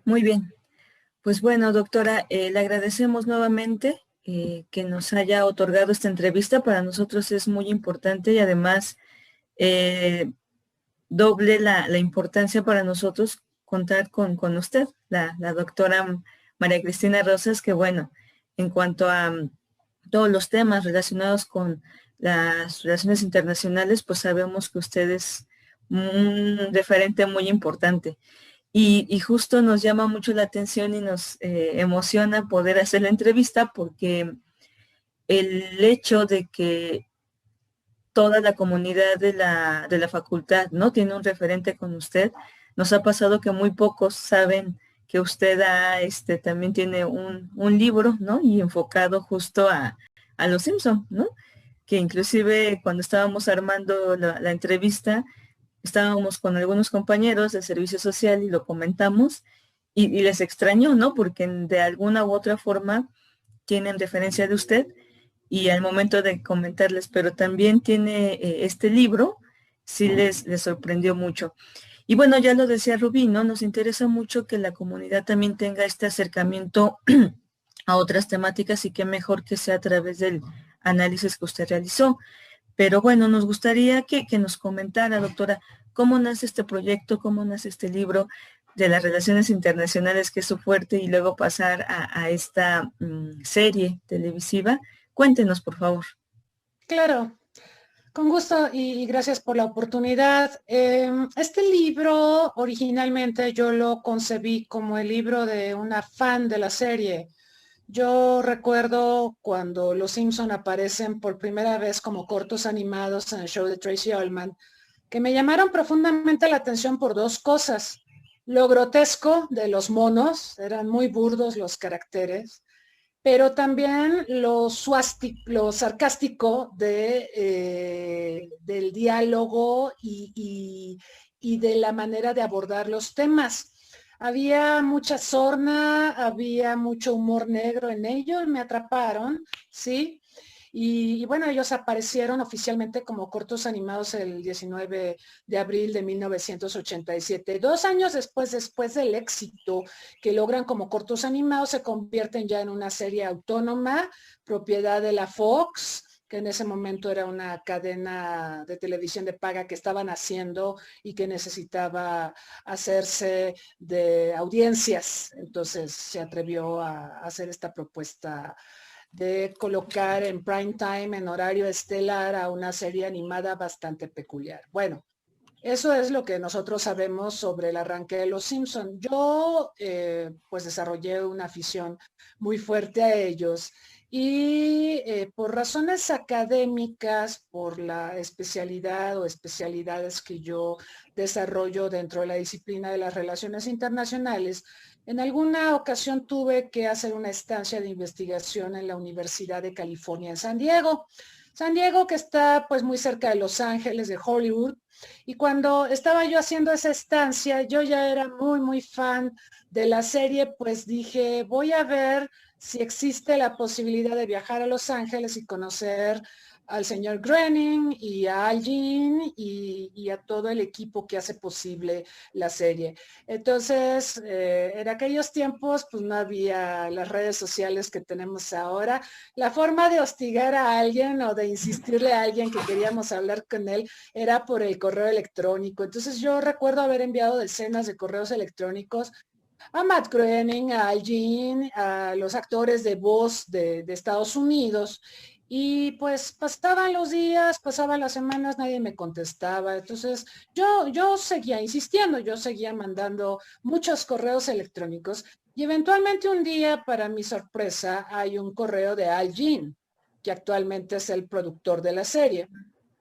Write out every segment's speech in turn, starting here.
Muy bien. Pues bueno, doctora, le agradecemos nuevamente que nos haya otorgado esta entrevista. Para nosotros es muy importante y además eh, doble la importancia para nosotros contar con usted, la doctora María Cristina Rosas, que bueno, en cuanto a todos los temas relacionados con las relaciones internacionales, pues sabemos que usted es un referente muy importante. Y justo nos llama mucho la atención y nos emociona poder hacer la entrevista porque el hecho de que toda la comunidad de la facultad no tiene un referente con usted, nos ha pasado que muy pocos saben que usted también tiene un libro, ¿no? Y enfocado justo a los Simpson, ¿no? Que inclusive cuando estábamos armando la entrevista, estábamos con algunos compañeros del servicio social y lo comentamos y les extrañó, ¿no? Porque de alguna u otra forma tienen referencia de usted y al momento de comentarles, pero también tiene este libro, sí les sorprendió mucho. Y bueno, ya lo decía Rubí, ¿no? Nos interesa mucho que la comunidad también tenga este acercamiento a otras temáticas y qué mejor que sea a través del análisis que usted realizó. Pero bueno, nos gustaría que nos comentara, doctora, cómo nace este proyecto, cómo nace este libro de las relaciones internacionales, que es su fuerte, y luego pasar a esta serie televisiva. Cuéntenos, por favor. Claro, con gusto y gracias por la oportunidad. Este libro originalmente yo lo concebí como el libro de una fan de la serie. Yo recuerdo cuando Los Simpson aparecen por primera vez como cortos animados en el show de Tracy Ullman, que me llamaron profundamente la atención por dos cosas. Lo grotesco de los monos, eran muy burdos los caracteres, pero también lo sarcástico del diálogo y de la manera de abordar los temas. Había mucha sorna, había mucho humor negro en ellos, me atraparon, ¿sí? Y bueno, ellos aparecieron oficialmente como cortos animados el 19 de abril de 1987. 2 años después del éxito que logran como cortos animados, se convierten ya en una serie autónoma, propiedad de la Fox, que en ese momento era una cadena de televisión de paga que estaban haciendo y que necesitaba hacerse de audiencias. Entonces se atrevió a hacer esta propuesta de colocar en prime time, en horario estelar, a una serie animada bastante peculiar. Bueno, eso es lo que nosotros sabemos sobre el arranque de Los Simpson. Yo pues desarrollé una afición muy fuerte a ellos y por razones académicas, por la especialidad o especialidades que yo desarrollo dentro de la disciplina de las relaciones internacionales, en alguna ocasión tuve que hacer una estancia de investigación en la Universidad de California en San Diego. San Diego, que está pues muy cerca de Los Ángeles, de Hollywood, y cuando estaba yo haciendo esa estancia, yo ya era muy fan de la serie, pues dije, voy a ver si existe la posibilidad de viajar a Los Ángeles y conocer al señor Groening y a Al Jean y a todo el equipo que hace posible la serie. Entonces, en aquellos tiempos, pues no había las redes sociales que tenemos ahora. La forma de hostigar a alguien o de insistirle a alguien que queríamos hablar con él era por el correo electrónico. Entonces yo recuerdo haber enviado decenas de correos electrónicos a Matt Groening, a Al Jean, a los actores de voz de Estados Unidos. Y pues pasaban los días, pasaban las semanas, nadie me contestaba. Entonces yo seguía insistiendo, yo seguía mandando muchos correos electrónicos. Y eventualmente un día, para mi sorpresa, hay un correo de Al Jean, que actualmente es el productor de la serie.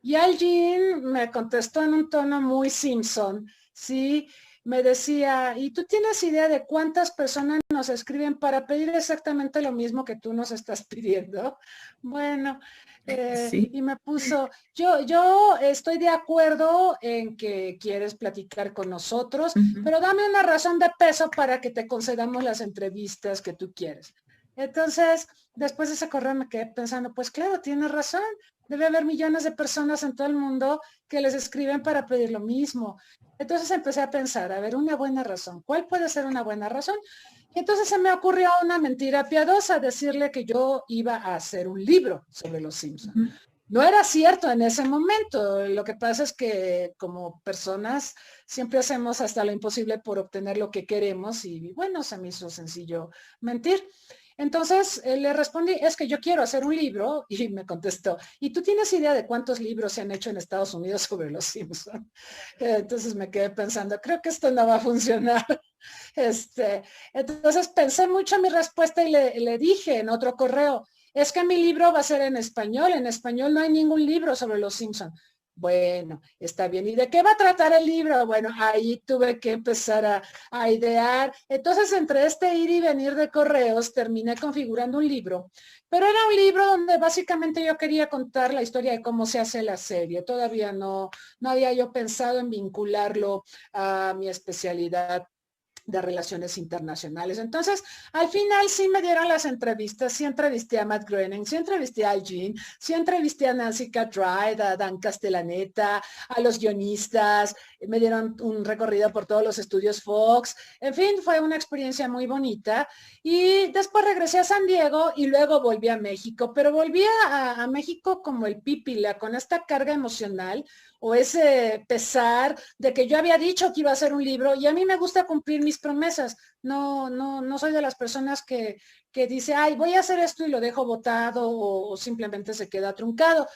Y Al Jean me contestó en un tono muy Simpson, ¿sí? Me decía, ¿y tú tienes idea de cuántas personas nos escriben para pedir exactamente lo mismo que tú nos estás pidiendo? Bueno, Sí. y me puso, yo estoy de acuerdo en que quieres platicar con nosotros, Ujú. pero dame una razón de peso para que te concedamos las entrevistas que tú quieres. Entonces, después de ese correo me quedé pensando, pues claro, tienes razón. Debe haber millones de personas en todo el mundo que les escriben para pedir lo mismo. Entonces empecé a pensar, a ver, una buena razón. ¿Cuál puede ser una buena razón? Y entonces se me ocurrió una mentira piadosa, decirle que yo iba a hacer un libro sobre los Simpsons. Ujú. No era cierto en ese momento. Lo que pasa es que como personas siempre hacemos hasta lo imposible por obtener lo que queremos y bueno, se me hizo sencillo mentir. Entonces le respondí, es que yo quiero hacer un libro y me contestó, ¿y tú tienes idea de cuántos libros se han hecho en Estados Unidos sobre los Simpsons? Entonces me quedé pensando, creo que esto no va a funcionar. Este, entonces pensé mucho en mi respuesta y le dije en otro correo, es que mi libro va a ser en español no hay ningún libro sobre los Simpsons. Bueno, está bien. ¿Y de qué va a tratar el libro? Bueno, ahí tuve que empezar a idear. Entonces, entre este ir y venir de correos, terminé configurando un libro, pero era un libro donde básicamente yo quería contar la historia de cómo se hace la serie. Todavía no había yo pensado en vincularlo a mi especialidad de relaciones internacionales. Entonces, al final sí me dieron las entrevistas, sí entrevisté a Matt Groening, sí entrevisté a Gene, sí entrevisté a Nancy Cartwright, a Dan Castellaneta, a los guionistas, me dieron un recorrido por todos los estudios Fox, en fin, fue una experiencia muy bonita y después regresé a San Diego y luego volví a México, pero volví a México como el pípila, con esta carga emocional o ese pesar de que yo había dicho que iba a hacer un libro y a mí me gusta cumplir mis promesas. No soy de las personas que dice, ay, voy a hacer esto y lo dejo botado o simplemente se queda truncado.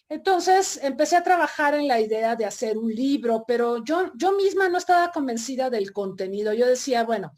Entonces empecé a trabajar en la idea de hacer un libro, pero yo misma no estaba convencida del contenido. Yo decía, bueno,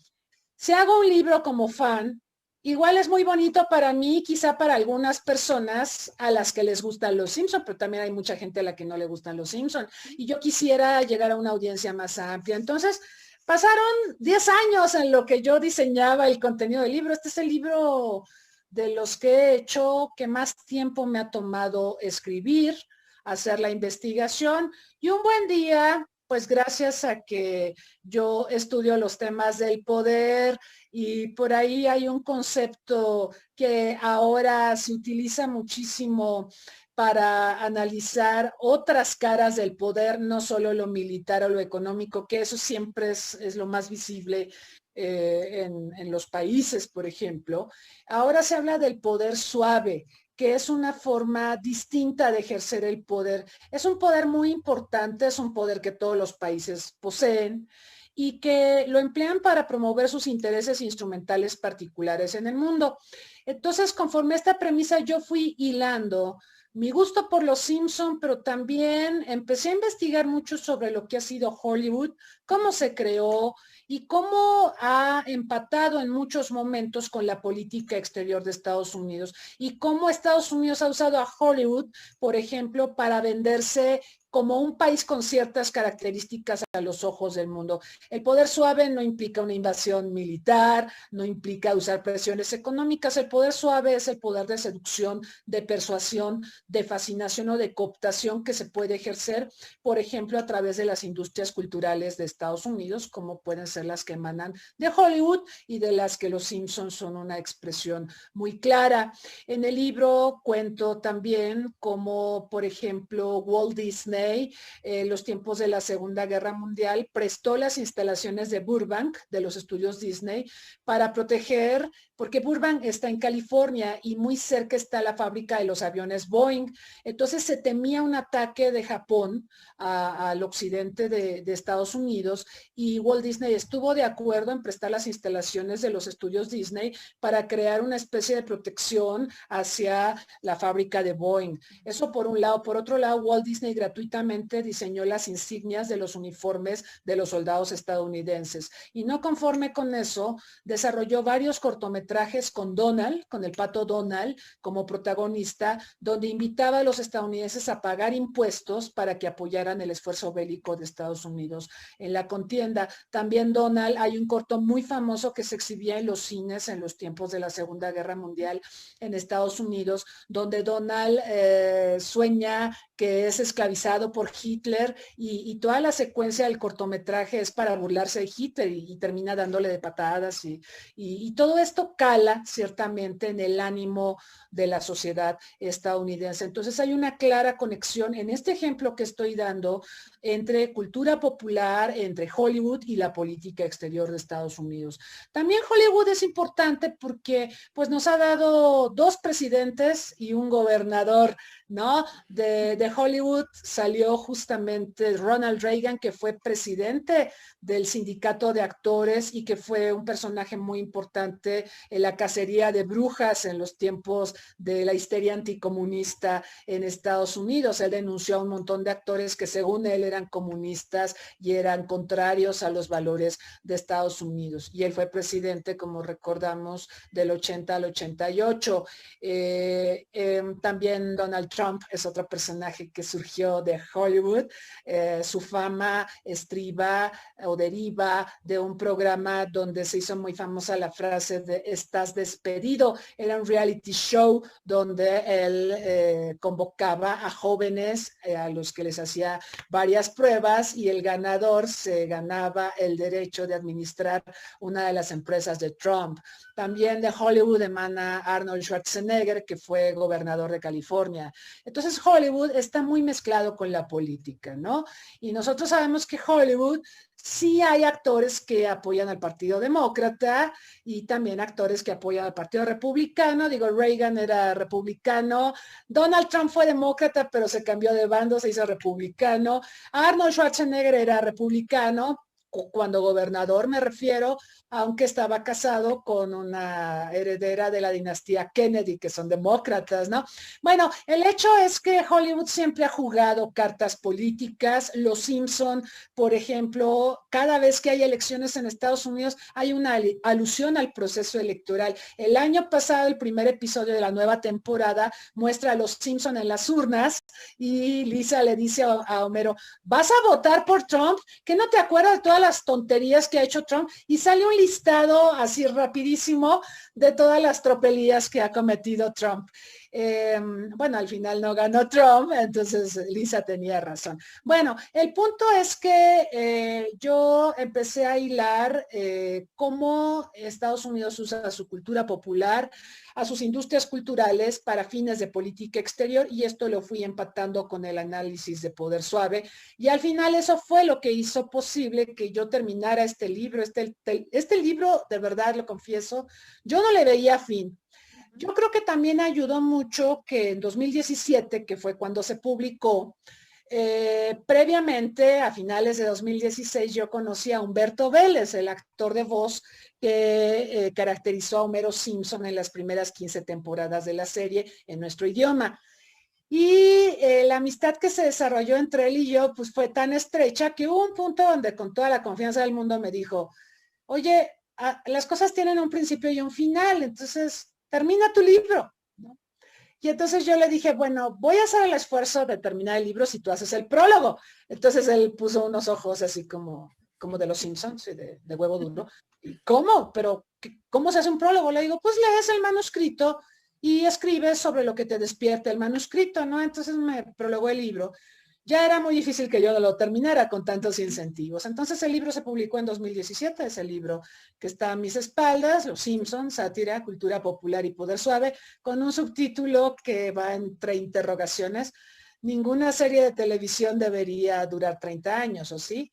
si hago un libro como fan, igual es muy bonito para mí, quizá para algunas personas a las que les gustan los Simpson, pero también hay mucha gente a la que no le gustan los Simpson. Y yo quisiera llegar a una audiencia más amplia. Entonces, pasaron 10 años en lo que yo diseñaba el contenido del libro. Este es el libro de los que he hecho que más tiempo me ha tomado escribir, hacer la investigación. Y un buen día, pues gracias a que yo estudio los temas del poder y por ahí hay un concepto que ahora se utiliza muchísimo para analizar otras caras del poder, no solo lo militar o lo económico, que eso siempre es lo más visible en los países, por ejemplo. Ahora se habla del poder suave, que es una forma distinta de ejercer el poder. Es un poder muy importante, es un poder que todos los países poseen y que lo emplean para promover sus intereses instrumentales particulares en el mundo. Entonces, conforme a esta premisa, yo fui hilando mi gusto por los Simpson, pero también empecé a investigar mucho sobre lo que ha sido Hollywood, cómo se creó y cómo ha empatado en muchos momentos con la política exterior de Estados Unidos y cómo Estados Unidos ha usado a Hollywood, por ejemplo, para venderse como un país con ciertas características a los ojos del mundo. El poder suave no implica una invasión militar, no implica usar presiones económicas. El poder suave es el poder de seducción, de persuasión, de fascinación o de cooptación que se puede ejercer, por ejemplo, a través de las industrias culturales de Estados Unidos, como pueden ser las que emanan de Hollywood y de las que los Simpsons son una expresión muy clara. En el libro cuento también cómo, por ejemplo, Walt Disney en los tiempos de la Segunda Guerra Mundial, prestó las instalaciones de Burbank, de los estudios Disney, para proteger, porque Burbank está en California y muy cerca está la fábrica de los aviones Boeing. Entonces se temía un ataque de Japón al occidente de Estados Unidos y Walt Disney estuvo de acuerdo en prestar las instalaciones de los estudios Disney para crear una especie de protección hacia la fábrica de Boeing. Eso por un lado. Por otro lado, Walt Disney gratuitamente diseñó las insignias de los uniformes de los soldados estadounidenses. Y no conforme con eso, desarrolló varios cortometrajes con Donald, con el pato Donald, como protagonista, donde invitaba a los estadounidenses a pagar impuestos para que apoyaran el esfuerzo bélico de Estados Unidos en la contienda. También Donald, hay un corto muy famoso que se exhibía en los cines en los tiempos de la Segunda Guerra Mundial en Estados Unidos, donde Donald sueña que es esclavizado creado por Hitler y toda la secuencia del cortometraje es para burlarse de Hitler y termina dándole de patadas y todo esto cala ciertamente en el ánimo de la sociedad estadounidense. Entonces hay una clara conexión en este ejemplo que estoy dando entre cultura popular, entre Hollywood y la política exterior de Estados Unidos. También Hollywood es importante porque pues nos ha dado 2 presidentes y un gobernador, ¿no? De Hollywood salió justamente Ronald Reagan, que fue presidente del sindicato de actores y que fue un personaje muy importante en la cacería de brujas en los tiempos de la histeria anticomunista en Estados Unidos. Él denunció a un montón de actores que según él eran comunistas y eran contrarios a los valores de Estados Unidos. Y él fue presidente, como recordamos, del 80 al 88. También Donald Trump es otro personaje que surgió de Hollywood. Su fama estriba o deriva de un programa donde se hizo muy famosa la frase de "estás despedido". Era un reality show donde él convocaba a jóvenes a los que les hacía varias pruebas y el ganador se ganaba el derecho de administrar una de las empresas de Trump. También de Hollywood emana Arnold Schwarzenegger, que fue gobernador de California. Entonces Hollywood está muy mezclado con la política, ¿no? Y nosotros sabemos que Hollywood sí hay actores que apoyan al Partido Demócrata y también actores que apoyan al Partido Republicano. Digo, Reagan era republicano, Donald Trump fue demócrata, pero se cambió de bando, se hizo republicano. Arnold Schwarzenegger era republicano, cuando gobernador me refiero, aunque estaba casado con una heredera de la dinastía Kennedy, que son demócratas, ¿no? Bueno, el hecho es que Hollywood siempre ha jugado cartas políticas. Los Simpson, por ejemplo, cada vez que hay elecciones en Estados Unidos, hay una alusión al proceso electoral. El año pasado, el primer episodio de la nueva temporada muestra a los Simpson en las urnas y Lisa le dice a Homero, ¿vas a votar por Trump? ¿Que no te acuerdas de todas las tonterías que ha hecho Trump? Y sale un listado así rapidísimo de todas las tropelías que ha cometido Trump. Bueno, al final no ganó Trump, entonces Lisa tenía razón. Bueno, el punto es que yo empecé a hilar cómo Estados Unidos usa su cultura popular, a sus industrias culturales para fines de política exterior y esto lo fui empatando con el análisis de Poder Suave y al final eso fue lo que hizo posible que yo terminara este libro. Este libro, de verdad lo confieso, yo no le veía fin. Yo creo que también ayudó mucho que en 2017, que fue cuando se publicó, previamente, a finales de 2016, yo conocí a Humberto Vélez, el actor de voz que caracterizó a Homero Simpson en las primeras 15 temporadas de la serie en nuestro idioma. Y la amistad que se desarrolló entre él y yo, pues fue tan estrecha que hubo un punto donde con toda la confianza del mundo me dijo, oye, las cosas tienen un principio y un final, entonces termina tu libro, ¿no? Y entonces yo le dije, bueno, voy a hacer el esfuerzo de terminar el libro si tú haces el prólogo. Entonces él puso unos ojos así como de los Simpsons, de huevo duro. ¿Y cómo? ¿Pero cómo se hace un prólogo? Le digo, pues lees el manuscrito y escribes sobre lo que te despierta el manuscrito, ¿no? Entonces me prologó el libro. Ya era muy difícil que yo lo terminara con tantos incentivos. Entonces el libro se publicó en 2017, es el libro que está a mis espaldas, Los Simpsons, sátira, cultura popular y poder suave, con un subtítulo que va entre interrogaciones. Ninguna serie de televisión debería durar 30 años, ¿o sí?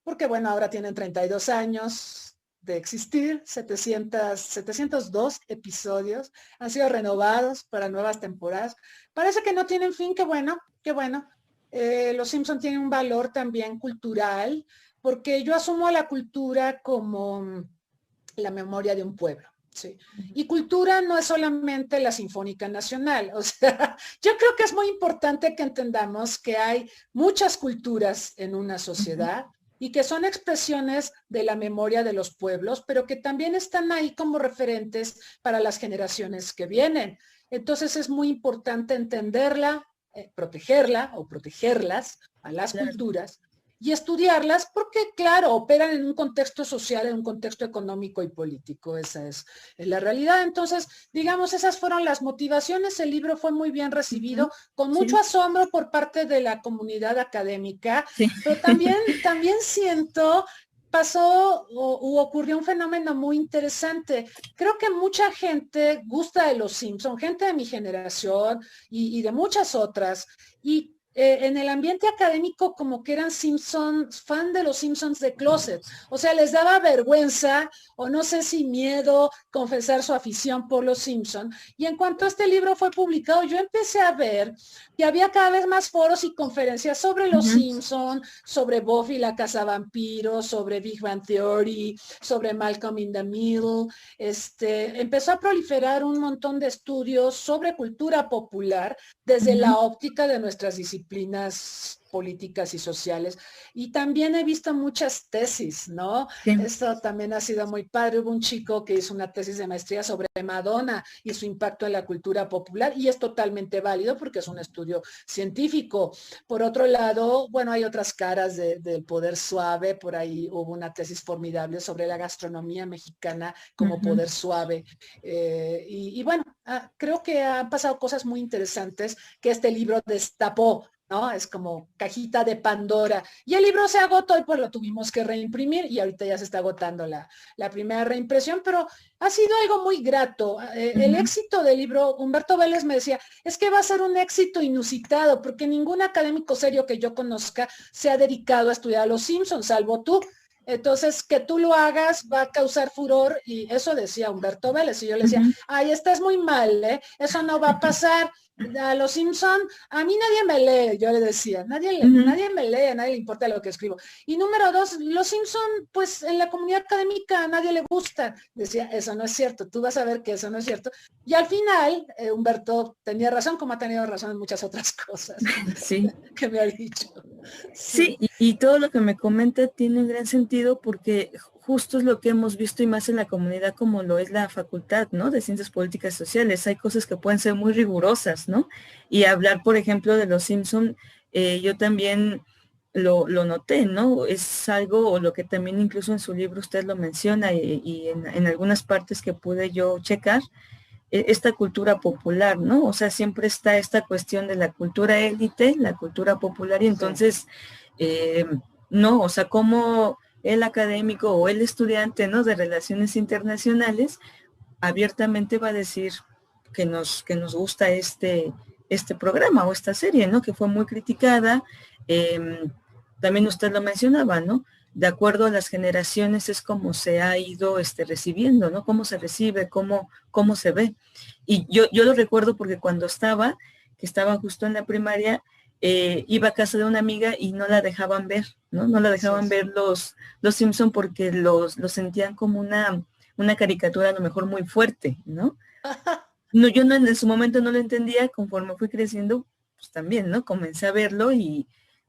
Porque bueno, ahora tienen 32 años de existir, 702 episodios, han sido renovados para nuevas temporadas. Parece que no tienen fin, qué bueno, qué bueno. Los Simpson tienen un valor también cultural, porque yo asumo a la cultura como la memoria de un pueblo. Sí. Y cultura no es solamente la Sinfónica Nacional. O sea, yo creo que es muy importante que entendamos que hay muchas culturas en una sociedad y que son expresiones de la memoria de los pueblos, pero que también están ahí como referentes para las generaciones que vienen. Entonces es muy importante entenderla, protegerla o protegerlas a las culturas y estudiarlas porque, claro, operan en un contexto social, en un contexto económico y político. Esa es la realidad. Entonces, digamos, esas fueron las motivaciones. El libro fue muy bien recibido, con mucho Sí, asombro por parte de la comunidad académica, sí. pero también siento pasó o ocurrió un fenómeno muy interesante. Creo que mucha gente gusta de los Simpson, gente de mi generación y de muchas otras, y en el ambiente académico como que eran Simpsons, fan de los Simpsons de closet. O sea, les daba vergüenza o no sé si miedo confesar su afición por los Simpsons. Y en cuanto este libro fue publicado, yo empecé a ver que había cada vez más foros y conferencias sobre los Ujú, Simpsons, sobre Buffy la Cazavampiros, sobre Big Bang Theory, sobre Malcolm in the Middle. Empezó a proliferar un montón de estudios sobre cultura popular desde ujú. la óptica de nuestras disciplinas políticas y sociales. Y también he visto muchas tesis, ¿no? Sí. Esto también ha sido muy padre. Hubo un chico que hizo una tesis de maestría sobre Madonna y su impacto en la cultura popular, y es totalmente válido porque es un estudio científico. Por otro lado, bueno, hay otras caras del poder suave. Por ahí hubo una tesis formidable sobre la gastronomía mexicana como Ujú. poder suave. Y bueno, creo que han pasado cosas muy interesantes que este libro destapó, ¿no? Es como cajita de Pandora. Y el libro se agotó y pues lo tuvimos que reimprimir y ahorita ya se está agotando la primera reimpresión, pero ha sido algo muy grato. El Ujú. éxito del libro, Humberto Vélez me decía, es que va a ser un éxito inusitado porque ningún académico serio que yo conozca se ha dedicado a estudiar a los Simpsons, salvo tú. Entonces, que tú lo hagas va a causar furor, y eso decía Humberto Vélez. Y yo le decía, Ujú. ay, estás muy mal, ¿eh? Eso no va a pasar. A los Simpson, a mí nadie me lee, yo le decía, Ujú. nadie me lee, a nadie le importa lo que escribo. Y número dos, los Simpson, pues en la comunidad académica a nadie le gusta. Decía, eso no es cierto, tú vas a ver que eso no es cierto. Y al final, Humberto tenía razón, como ha tenido razón en muchas otras cosas Sí. que me ha dicho. Sí, Sí, y todo lo que me comenta tiene un gran sentido porque justo es lo que hemos visto y más en la comunidad como lo es la facultad, ¿no? De Ciencias Políticas y Sociales. Hay cosas que pueden ser muy rigurosas, ¿no? Y hablar, por ejemplo, de los Simpson, yo también lo noté, ¿no? Es algo, o lo que también incluso en su libro usted lo menciona y en algunas partes que pude yo checar, esta cultura popular, ¿no? O sea, siempre está esta cuestión de la cultura élite, la cultura popular, y sí. entonces, eh, no, o sea, como el académico o el estudiante, ¿no? De relaciones internacionales, abiertamente va a decir que nos gusta este programa o esta serie, ¿no? Que fue muy criticada. También usted lo mencionaba, ¿no? De acuerdo a las generaciones es como se ha ido recibiendo, ¿no? Cómo se recibe, cómo se ve. Y yo lo recuerdo porque cuando que estaba justo en la primaria, iba a casa de una amiga y no la dejaban ver, ¿no? No la Sí, dejaban ver los Simpson porque los sentían como una caricatura a lo mejor muy fuerte, ¿no? No, yo no, en su momento no lo entendía, conforme fui creciendo, pues también, ¿no? Comencé a verlo y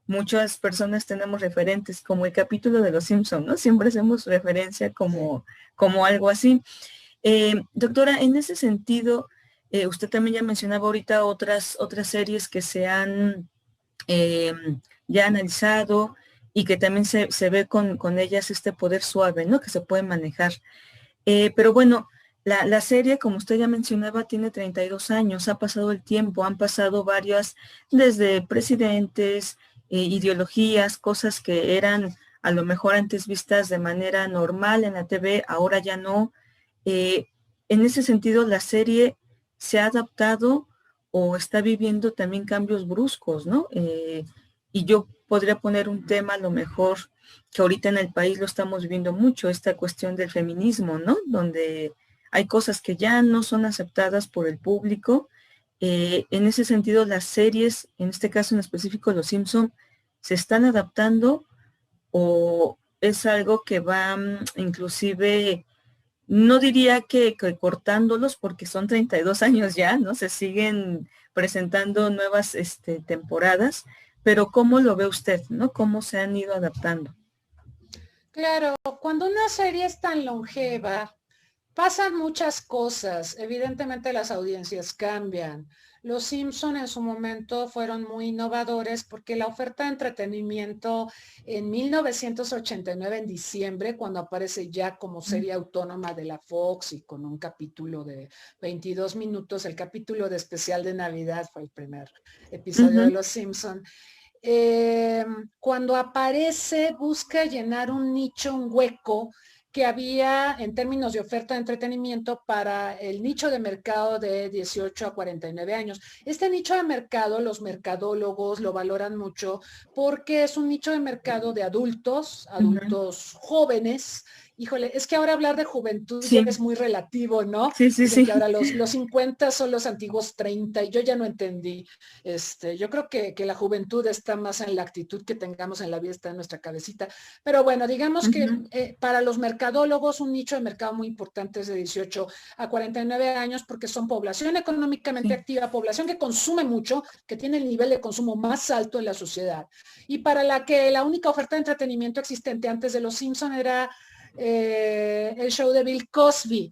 muchas personas tenemos referentes, como el capítulo de Los Simpson, ¿no? Siempre hacemos referencia sí. como algo así. Doctora, en ese sentido, usted también ya mencionaba ahorita otras series que se han eh, ya analizado y que también se ve con ellas este poder suave, ¿no? Que se puede manejar. Pero bueno, la serie, como usted ya mencionaba, tiene 32 años, ha pasado el tiempo, han pasado varias, desde presidentes, ideologías, cosas que eran a lo mejor antes vistas de manera normal en la TV, ahora ya no. Eh, en ese sentido, la serie se ha adaptado o está viviendo también cambios bruscos, ¿no? Y yo podría poner un tema a lo mejor que ahorita en el país lo estamos viviendo mucho, esta cuestión del feminismo, ¿no? Donde hay cosas que ya no son aceptadas por el público. En ese sentido, las series, en este caso en específico Los Simpson, ¿se están adaptando o es algo que va inclusive, no diría que cortándolos porque son 32 años ya, ¿no? Se siguen presentando nuevas temporadas, pero ¿cómo lo ve usted, ¿no? ¿Cómo se han ido adaptando? Claro, cuando una serie es tan longeva, Pasan muchas cosas, evidentemente las audiencias cambian. Los Simpson en su momento fueron muy innovadores porque la oferta de entretenimiento en 1989, en diciembre, cuando aparece ya como serie autónoma de la Fox y con un capítulo de 22 minutos, el capítulo de especial de Navidad fue el primer episodio de Los Simpson. Cuando aparece, busca llenar un nicho, un hueco que había en términos de oferta de entretenimiento para el nicho de mercado de 18 a 49 años. Este nicho de mercado, los mercadólogos lo valoran mucho porque es un nicho de mercado de adultos, adultos jóvenes. Híjole, es que ahora hablar de juventud ya es muy relativo, ¿no? Sí, sí, Dicen sí. que ahora los 50 son los antiguos 30 y yo ya no entendí. Yo creo que la juventud está más en la actitud que tengamos en la vida, está en nuestra cabecita. Pero bueno, digamos que para los mercadólogos un nicho de mercado muy importante es de 18 a 49 años porque son población económicamente activa, población que consume mucho, que tiene el nivel de consumo más alto en la sociedad. Y para la que la única oferta de entretenimiento existente antes de Los Simpson era el show de Bill Cosby,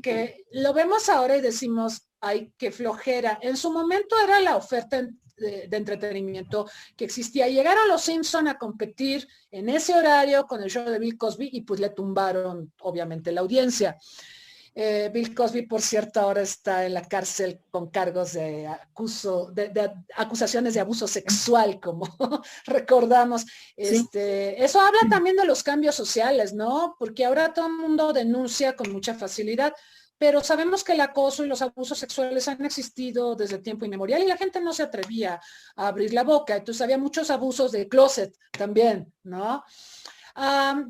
que lo vemos ahora y decimos, ay, qué flojera. En su momento era la oferta de entretenimiento que existía. Llegaron los Simpson a competir en ese horario con el show de Bill Cosby y pues le tumbaron, obviamente, la audiencia. Bill Cosby, por cierto, ahora está en la cárcel con cargos de acusaciones de abuso sexual, como recordamos. Eso habla también de los cambios sociales, ¿no? Porque ahora todo el mundo denuncia con mucha facilidad, pero sabemos que el acoso y los abusos sexuales han existido desde tiempo inmemorial y la gente no se atrevía a abrir la boca. Entonces había muchos abusos de closet también, ¿no?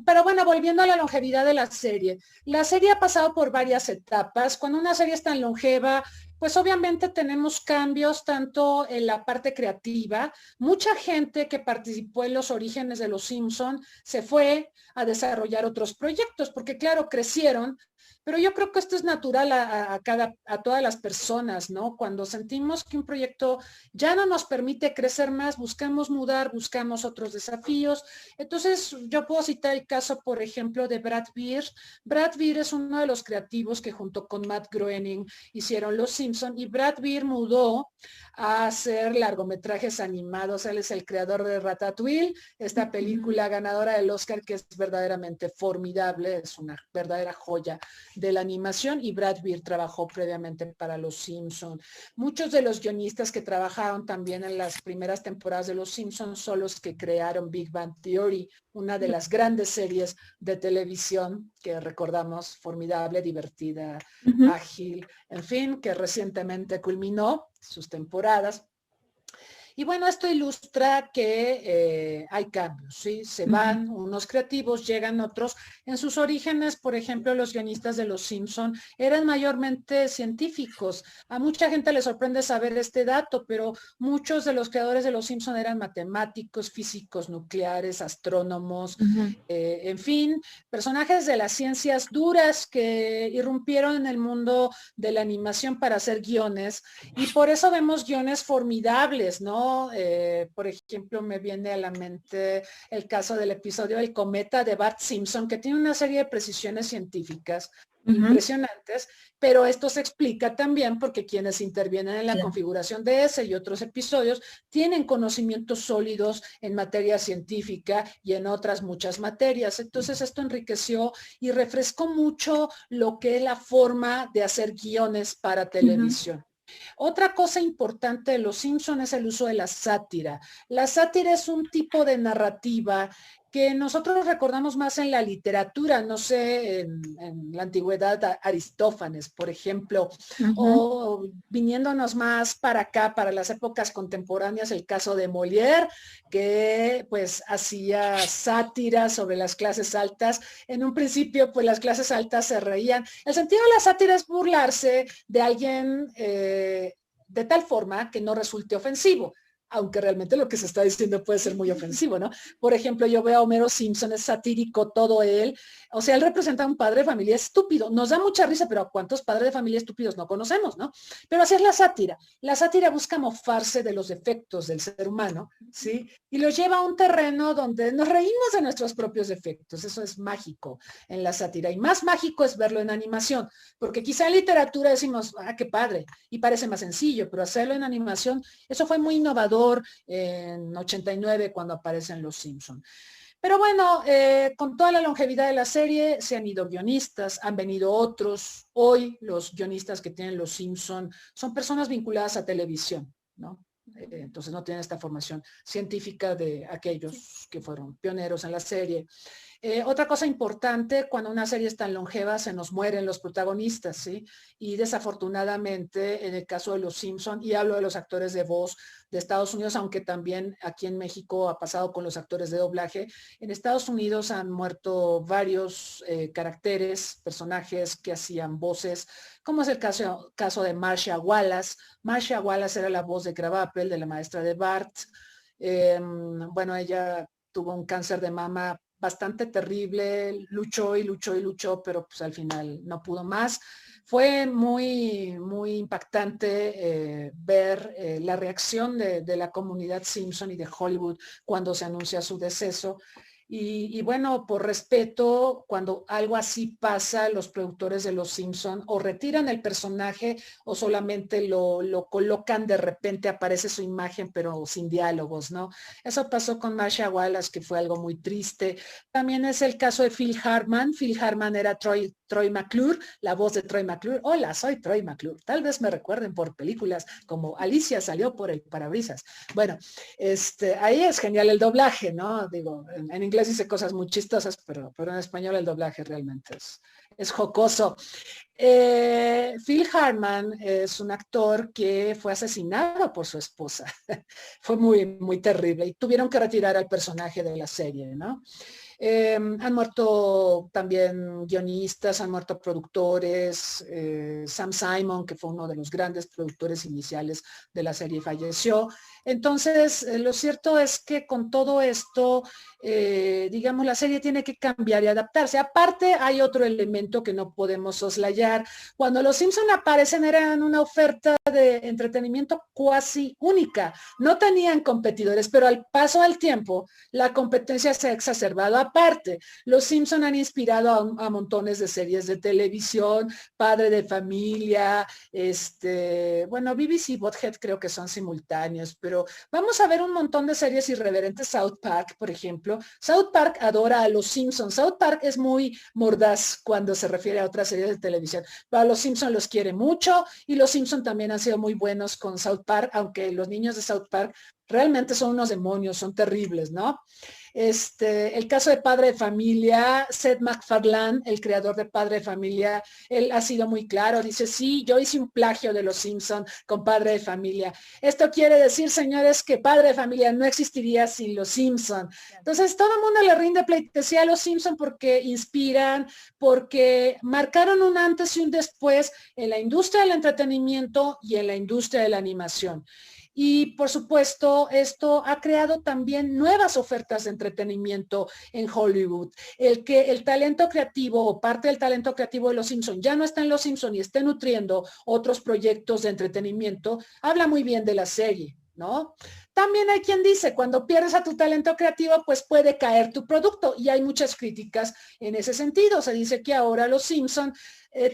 Pero bueno, volviendo a la longevidad de la serie. La serie ha pasado por varias etapas. Cuando una serie es tan longeva, pues obviamente tenemos cambios tanto en la parte creativa. Mucha gente que participó en los orígenes de Los Simpson se fue a desarrollar otros proyectos, porque claro, crecieron. Pero yo creo que esto es natural a todas las personas, ¿no? Cuando sentimos que un proyecto ya no nos permite crecer más, buscamos mudar, buscamos otros desafíos. Entonces, yo puedo citar el caso, por ejemplo, de Brad Beer. Brad Beer es uno de los creativos que junto con Matt Groening hicieron Los Simpson y Brad Beer mudó a hacer largometrajes animados. Él es el creador de Ratatouille, esta película ganadora del Oscar que es verdaderamente formidable, es una verdadera joya de la animación, y Brad Beer trabajó previamente para Los Simpson. Muchos de los guionistas que trabajaron también en las primeras temporadas de Los Simpson son los que crearon Big Bang Theory, una de las grandes series de televisión que recordamos, formidable, divertida, ágil, en fin, que recientemente culminó sus temporadas. Y bueno, esto ilustra que hay cambios, ¿sí? Se van unos creativos, llegan otros. En sus orígenes, por ejemplo, los guionistas de Los Simpson eran mayormente científicos. A mucha gente le sorprende saber este dato, pero muchos de los creadores de Los Simpson eran matemáticos, físicos nucleares, astrónomos, en fin, personajes de las ciencias duras que irrumpieron en el mundo de la animación para hacer guiones. Y por eso vemos guiones formidables, ¿no? Por ejemplo, me viene a la mente el caso del episodio del cometa de Bart Simpson, que tiene una serie de precisiones científicas impresionantes, pero esto se explica también porque quienes intervienen en la configuración de ese y otros episodios tienen conocimientos sólidos en materia científica y en otras muchas materias. Entonces esto enriqueció y refrescó mucho lo que es la forma de hacer guiones para televisión. Otra cosa importante de Los Simpson es el uso de la sátira. La sátira es un tipo de narrativa que nosotros recordamos más en la literatura, no sé, en la antigüedad, Aristófanes, por ejemplo, o viniéndonos más para acá, para las épocas contemporáneas, el caso de Molière, que pues hacía sátira sobre las clases altas. En un principio, pues las clases altas se reían. El sentido de la sátira es burlarse de alguien de tal forma que no resulte ofensivo. aunque realmente lo que se está diciendo puede ser muy ofensivo, ¿no? Por ejemplo, yo veo a Homero Simpson, es satírico todo él, o sea, él representa a un padre de familia estúpido, nos da mucha risa, pero ¿a cuántos padres de familia estúpidos no conocemos, no? Pero así es la sátira busca mofarse de los defectos del ser humano, ¿sí? Y lo lleva a un terreno donde nos reímos de nuestros propios defectos, eso es mágico en la sátira, y más mágico es verlo en animación, porque quizá en literatura decimos, ah, qué padre, y parece más sencillo, pero hacerlo en animación, eso fue muy innovador en 89 cuando aparecen Los Simpson. Pero bueno, con toda la longevidad de la serie se han ido guionistas, han venido otros. Hoy los guionistas que tienen Los Simpson son personas vinculadas a televisión, ¿no? Entonces no tienen esta formación científica de aquellos que fueron pioneros en la serie. Otra cosa importante, cuando una serie es tan longeva, se nos mueren los protagonistas, ¿sí? Y desafortunadamente, en el caso de Los Simpson, y hablo de los actores de voz de Estados Unidos, aunque también aquí en México ha pasado con los actores de doblaje, en Estados Unidos han muerto varios caracteres, personajes que hacían voces, como es el caso de Marcia Wallace. Marcia Wallace era la voz de Krabappel, de la maestra de Bart. Bueno, ella tuvo un cáncer de mama bastante terrible, luchó y luchó y luchó, pero pues al final no pudo más. Fue muy, muy impactante ver la reacción de la comunidad Simpson y de Hollywood cuando se anuncia su deceso. Y bueno, por respeto, cuando algo así pasa, los productores de Los Simpson o retiran el personaje o solamente lo colocan, de repente aparece su imagen, pero sin diálogos, ¿no? Eso pasó con Marcia Wallace, que fue algo muy triste. También es el caso de Phil Hartman. Phil Hartman era Troy McClure, la voz de Troy McClure. Hola, soy Troy McClure. Tal vez me recuerden por películas como Alicia salió por el parabrisas. Bueno, ahí es genial el doblaje, ¿no? Digo, en inglés dice cosas muy chistosas, pero en español el doblaje realmente es jocoso. Phil Hartman es un actor que fue asesinado por su esposa. Fue muy, muy terrible y tuvieron que retirar al personaje de la serie, ¿no? Han muerto también guionistas, han muerto productores. Sam Simon, que fue uno de los grandes productores iniciales de la serie, falleció. Entonces, lo cierto es que con todo esto, digamos, la serie tiene que cambiar y adaptarse. Aparte, hay otro elemento que no podemos soslayar. Cuando los Simpson aparecen, eran una oferta de entretenimiento cuasi única. No tenían competidores, pero al paso del tiempo, la competencia se ha exacerbado. Aparte, los Simpson han inspirado a montones de series de televisión, Padre de Familia, bueno, BBC y Bothead creo que son simultáneos, pero vamos a ver un montón de series irreverentes. South Park, por ejemplo. South Park adora a los Simpsons. South Park es muy mordaz cuando se refiere a otras series de televisión. Para los Simpsons los quiere mucho y los Simpsons también han sido muy buenos con South Park, aunque los niños de South Park realmente son unos demonios, son terribles, ¿no? El caso de Padre de Familia, Seth MacFarlane, el creador de Padre de Familia, él ha sido muy claro, dice, sí, yo hice un plagio de Los Simpson con Padre de Familia. Esto quiere decir, señores, que Padre de Familia no existiría sin Los Simpson. Entonces, todo el mundo le rinde pleitesía a Los Simpson porque inspiran, porque marcaron un antes y un después en la industria del entretenimiento y en la industria de la animación. Y por supuesto, esto ha creado también nuevas ofertas de entretenimiento en Hollywood. El que el talento creativo o parte del talento creativo de Los Simpson ya no está en Los Simpson y esté nutriendo otros proyectos de entretenimiento, habla muy bien de la serie, ¿no? También hay quien dice, cuando pierdes a tu talento creativo, pues puede caer tu producto. Y hay muchas críticas en ese sentido. Se dice que ahora Los Simpson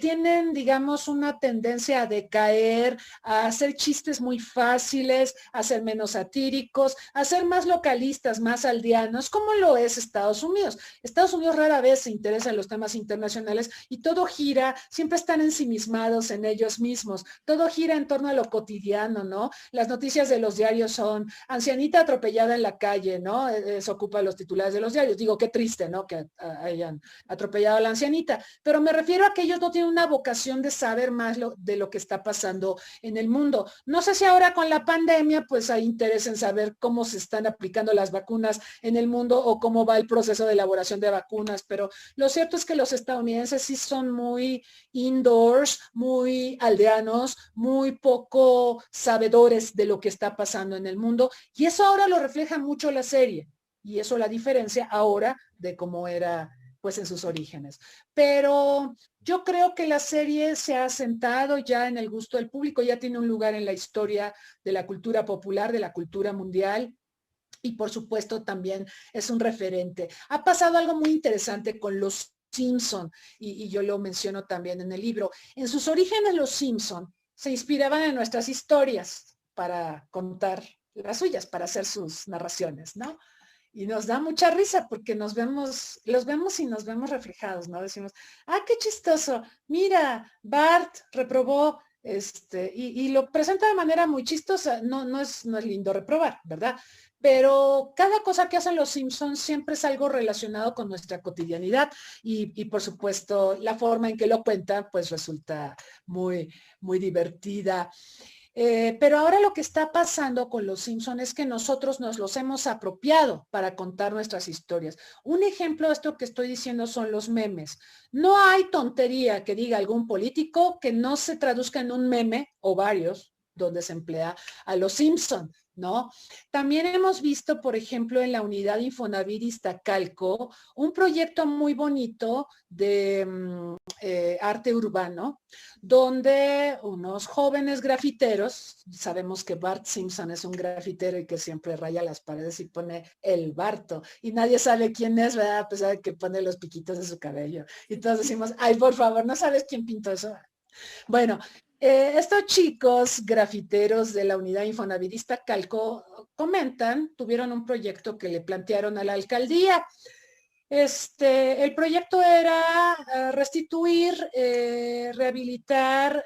tienen, digamos, una tendencia a decaer, a hacer chistes muy fáciles, a ser menos satíricos, a ser más localistas, más aldeanos, como lo es Estados Unidos. Estados Unidos rara vez se interesa en los temas internacionales y todo gira, siempre están ensimismados en ellos mismos, todo gira en torno a lo cotidiano, ¿no? Las noticias de los diarios son ancianita atropellada en la calle, ¿no? Eso ocupa los titulares de los diarios. Digo, qué triste, ¿no? Que hayan atropellado a la ancianita, pero me refiero a que ellos no tienen una vocación de saber más de lo que está pasando en el mundo. No sé si ahora con la pandemia, pues hay interés en saber cómo se están aplicando las vacunas en el mundo o cómo va el proceso de elaboración de vacunas, pero lo cierto es que los estadounidenses sí son muy indoors, muy aldeanos, muy poco sabedores de lo que está pasando en el mundo mundo, y eso ahora lo refleja mucho la serie, y eso la diferencia ahora de cómo era pues en sus orígenes. Pero yo creo que la serie se ha asentado ya en el gusto del público, ya tiene un lugar en la historia de la cultura popular, de la cultura mundial, y por supuesto también es un referente. Ha pasado algo muy interesante con los Simpson, y yo lo menciono también en el libro. En sus orígenes los Simpson se inspiraban en nuestras historias para contar las suyas, para hacer sus narraciones, ¿no? Y nos da mucha risa porque nos vemos, los vemos y nos vemos reflejados, ¿no? Decimos, ah, qué chistoso, mira, Bart reprobó, y lo presenta de manera muy chistosa, no es lindo reprobar, ¿verdad? Pero cada cosa que hacen los Simpsons siempre es algo relacionado con nuestra cotidianidad y por supuesto la forma en que lo cuentan pues resulta muy, muy divertida. Pero ahora lo que está pasando con los Simpson es que nosotros nos los hemos apropiado para contar nuestras historias. Un ejemplo de esto que estoy diciendo son los memes. No hay tontería que diga algún político que no se traduzca en un meme o varios donde se emplea a los Simpson, ¿no? También hemos visto, por ejemplo, en la unidad Infonavit Iztacalco, un proyecto muy bonito de arte urbano, donde unos jóvenes grafiteros, sabemos que Bart Simpson es un grafitero y que siempre raya las paredes y pone el Barto, y nadie sabe quién es, ¿verdad? A pesar de que pone los piquitos de su cabello. Y todos decimos, ay, por favor, ¿no sabes quién pintó eso? Bueno, estos chicos grafiteros de la unidad Infonavitista Calco comentan, tuvieron un proyecto que le plantearon a la alcaldía. El proyecto era restituir, rehabilitar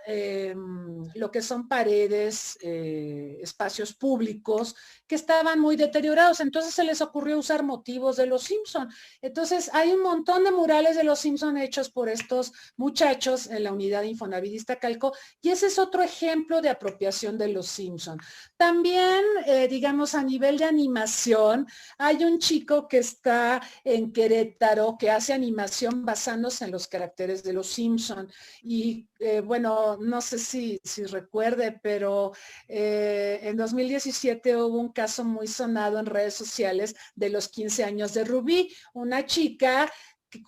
lo que son paredes, espacios públicos que estaban muy deteriorados. Entonces se les ocurrió usar motivos de los Simpson. Entonces hay un montón de murales de los Simpson hechos por estos muchachos en la unidad Infonavit Iztacalco, y ese es otro ejemplo de apropiación de los Simpson. También, digamos, a nivel de animación, hay un chico que está en Querétaro que hace animación basándose en los caracteres de los Simpson. Y bueno, no sé si recuerde, pero en 2017 hubo un caso muy sonado en redes sociales de los 15 años de Rubí, una chica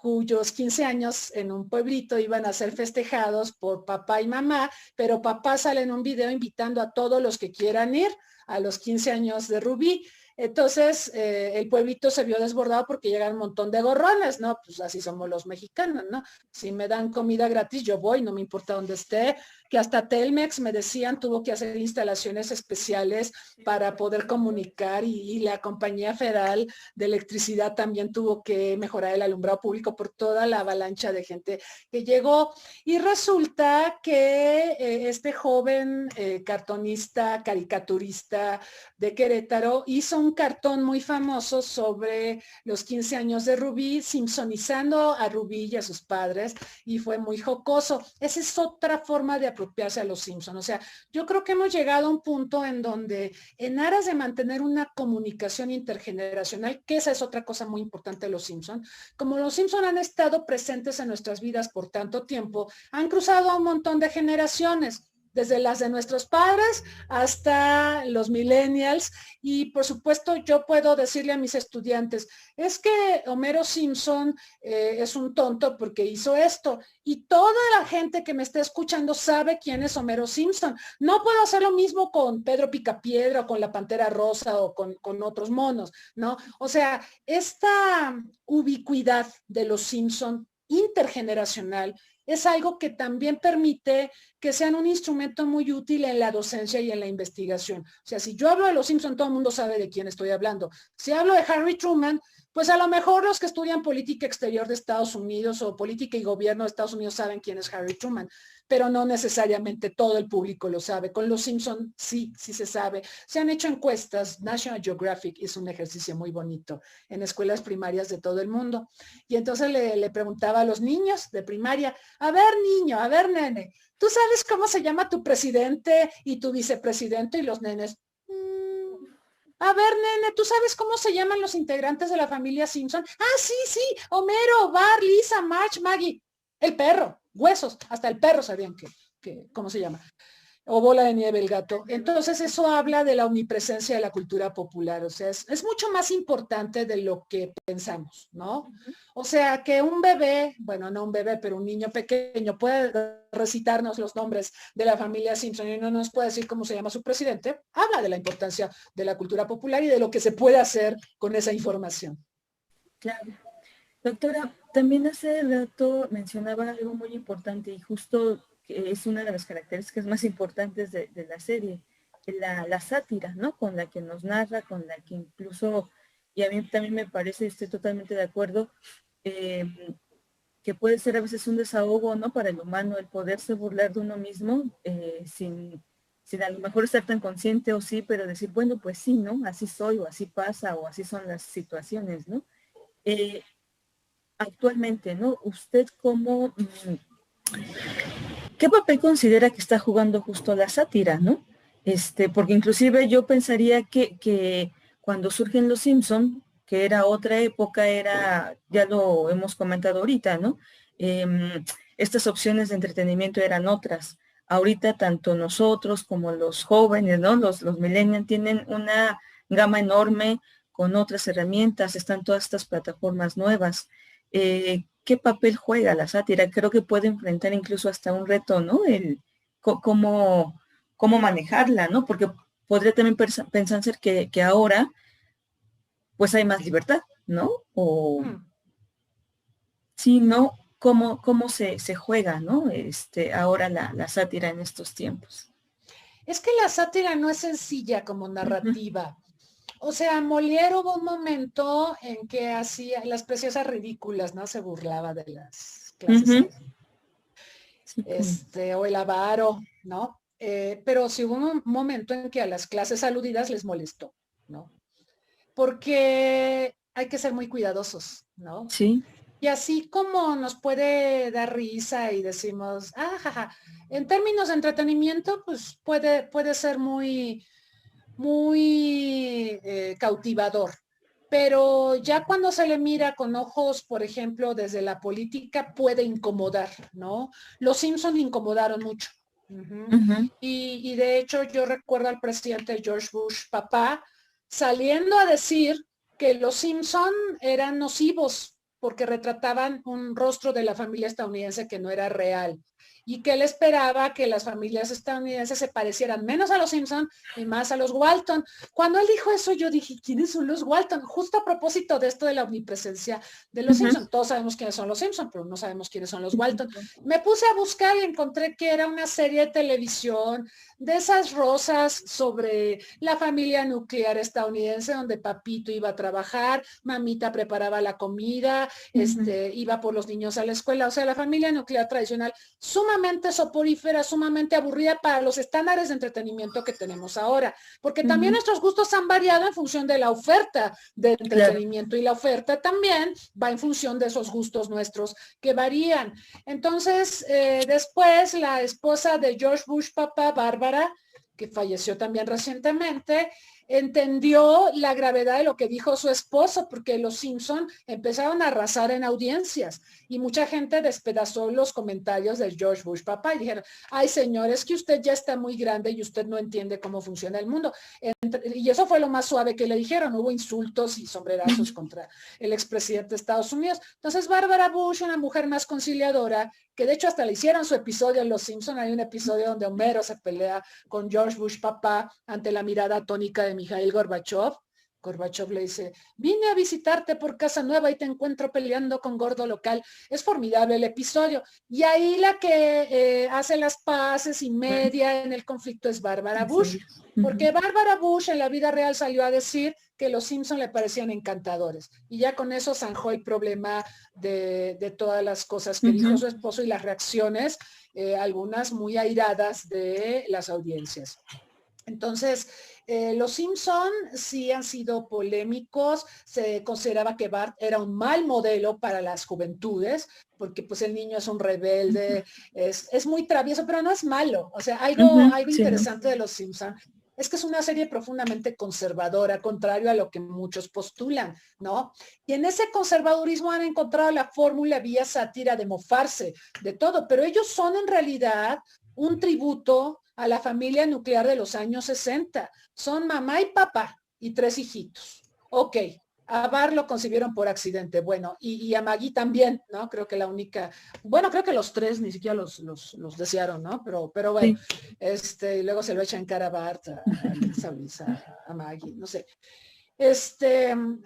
cuyos 15 años en un pueblito iban a ser festejados por papá y mamá, pero papá sale en un video invitando a todos los que quieran ir a los 15 años de Rubí. Entonces, el pueblito se vio desbordado porque llegan un montón de gorrones, ¿no? Pues así somos los mexicanos, ¿no? Si me dan comida gratis, yo voy, no me importa dónde esté. Que hasta Telmex, me decían, tuvo que hacer instalaciones especiales para poder comunicar, y la compañía federal de electricidad también tuvo que mejorar el alumbrado público por toda la avalancha de gente que llegó. Y resulta que este joven cartonista, caricaturista de Querétaro hizo un cartón muy famoso sobre los 15 años de Rubí, simpsonizando a Rubí y a sus padres, y fue muy jocoso. Esa es otra forma de apropiarse a los Simpson. O sea, yo creo que hemos llegado a un punto en donde, en aras de mantener una comunicación intergeneracional, que esa es otra cosa muy importante de los Simpson, como los Simpson han estado presentes en nuestras vidas por tanto tiempo, han cruzado a un montón de generaciones, desde las de nuestros padres hasta los millennials, y por supuesto yo puedo decirle a mis estudiantes, es que Homero Simpson es un tonto porque hizo esto, y toda la gente que me está escuchando sabe quién es Homero Simpson. No puedo hacer lo mismo con Pedro Picapiedra o con la Pantera Rosa o con otros monos, ¿no? O sea, esta ubicuidad de los Simpson intergeneracional es algo que también permite que sean un instrumento muy útil en la docencia y en la investigación. O sea, si yo hablo de los Simpson, todo el mundo sabe de quién estoy hablando. Si hablo de Harry Truman, pues a lo mejor los que estudian política exterior de Estados Unidos o política y gobierno de Estados Unidos saben quién es Harry Truman, pero no necesariamente todo el público lo sabe. Con los Simpson sí se sabe. Se han hecho encuestas. National Geographic hizo un ejercicio muy bonito en escuelas primarias de todo el mundo. Y entonces le preguntaba a los niños de primaria, a ver niño, a ver nene, ¿tú sabes cómo se llama tu presidente y tu vicepresidente? Y los nenes, a ver, nene, ¿tú sabes cómo se llaman los integrantes de la familia Simpson? Ah, sí, Homero, Bart, Lisa, Marge, Maggie. El perro, huesos, hasta el perro sabían cómo se llama. O Bola de Nieve el gato. Entonces eso habla de la omnipresencia de la cultura popular, o sea, es mucho más importante de lo que pensamos, ¿no? O sea, que un bebé, bueno, no un bebé, pero un niño pequeño puede recitarnos los nombres de la familia Simpson y no nos puede decir cómo se llama su presidente, habla de la importancia de la cultura popular y de lo que se puede hacer con esa información. Claro. Doctora, también hace rato mencionaba algo muy importante y justo que es una de las características más importantes de la serie, la sátira, ¿no? Con la que nos narra, con la que incluso, y a mí también me parece, estoy totalmente de acuerdo, eh, que puede ser a veces un desahogo, ¿no? Para el humano, el poderse burlar de uno mismo sin a lo mejor estar tan consciente o sí, pero decir, bueno, pues sí, ¿no? Así soy o así pasa o así son las situaciones, ¿no? Eh, Actualmente, ¿no? ¿Usted qué papel considera que está jugando justo la sátira, ¿no? Porque inclusive yo pensaría que cuando surgen los Simpson, que era otra época, ya lo hemos comentado ahorita, ¿no? Estas opciones de entretenimiento eran otras. Ahorita tanto nosotros como los jóvenes, ¿no? Los millennials tienen una gama enorme con otras herramientas, están todas estas plataformas nuevas. ¿Qué papel juega la sátira? Creo que puede enfrentar incluso hasta un reto, ¿no? Cómo manejarla, ¿no? Porque podría también pensarse que ahora pues hay más libertad, ¿no? O si no, cómo se juega, ¿no? Ahora la sátira en estos tiempos. Es que la sátira no es sencilla como narrativa. O sea, Molière hubo un momento en que hacía las preciosas ridículas, ¿no? Se burlaba de las clases Sí, o el avaro, ¿no? Pero sí hubo un momento en que a las clases aludidas les molestó, ¿no? Porque hay que ser muy cuidadosos, ¿no? sí. Y así como nos puede dar risa y decimos, jaja, en términos de entretenimiento, pues puede ser muy cautivador. Pero ya cuando se le mira con ojos, por ejemplo, desde la política, puede incomodar, ¿no? Los Simpson incomodaron mucho. Y de hecho yo recuerdo al presidente George Bush, papá, saliendo a decir que los Simpson eran nocivos porque retrataban un rostro de la familia estadounidense que no era real y que él esperaba que las familias estadounidenses se parecieran menos a los Simpson y más a los Walton. Cuando él dijo eso, yo dije, ¿quiénes son los Walton? Justo a propósito de esto de la omnipresencia de los Simpson. Todos sabemos quiénes son los Simpson, pero no sabemos quiénes son los Walton. Me puse a buscar y encontré que era una serie de televisión de esas rosas sobre la familia nuclear estadounidense, donde papito iba a trabajar, mamita preparaba la comida, iba por los niños a la escuela, o sea, la familia nuclear tradicional, sumamente soporífera, sumamente aburrida para los estándares de entretenimiento que tenemos ahora, porque también nuestros gustos han variado en función de la oferta de entretenimiento, claro, y la oferta también va en función de esos gustos nuestros que varían. Entonces, después la esposa de George Bush, papá, Bárbara, que falleció también recientemente, entendió la gravedad de lo que dijo su esposo, porque los Simpson empezaron a arrasar en audiencias y mucha gente despedazó los comentarios de George Bush papá y dijeron, ay señor, es que usted ya está muy grande y usted no entiende cómo funciona el mundo. Y eso fue lo más suave que le dijeron, hubo insultos y sombrerazos contra el expresidente de Estados Unidos. Entonces Bárbara Bush, una mujer más conciliadora, que de hecho hasta le hicieron su episodio en Los Simpson, hay un episodio donde Homero se pelea con George Bush papá ante la mirada atónica de Mikhail Gorbachev. Gorbachev le dice, vine a visitarte por Casa Nueva y te encuentro peleando con gordo local. Es formidable el episodio. Y ahí la que hace las paces y media en el conflicto es Bárbara Bush. Porque Bárbara Bush en la vida real salió a decir que los Simpson le parecían encantadores. Y ya con eso zanjó el problema de todas las cosas que dijo su esposo y las reacciones, algunas muy airadas de las audiencias. Entonces, los Simpson sí han sido polémicos, se consideraba que Bart era un mal modelo para las juventudes, porque pues el niño es un rebelde, es muy travieso, pero no es malo. O sea, algo interesante de los Simpson es que es una serie profundamente conservadora, contrario a lo que muchos postulan, ¿no? Y en ese conservadurismo han encontrado la fórmula vía sátira de mofarse de todo, pero ellos son en realidad un tributo a la familia nuclear de los años 60. Son mamá y papá y 3 hijitos. Ok, a Bart lo concibieron por accidente, bueno, y a Maggie también, ¿no? Creo que la única, bueno, creo que los 3 ni siquiera los desearon, ¿no? Pero bueno, Sí. y luego se lo echa en cara a Bart, a Lisa, a Maggie, no sé.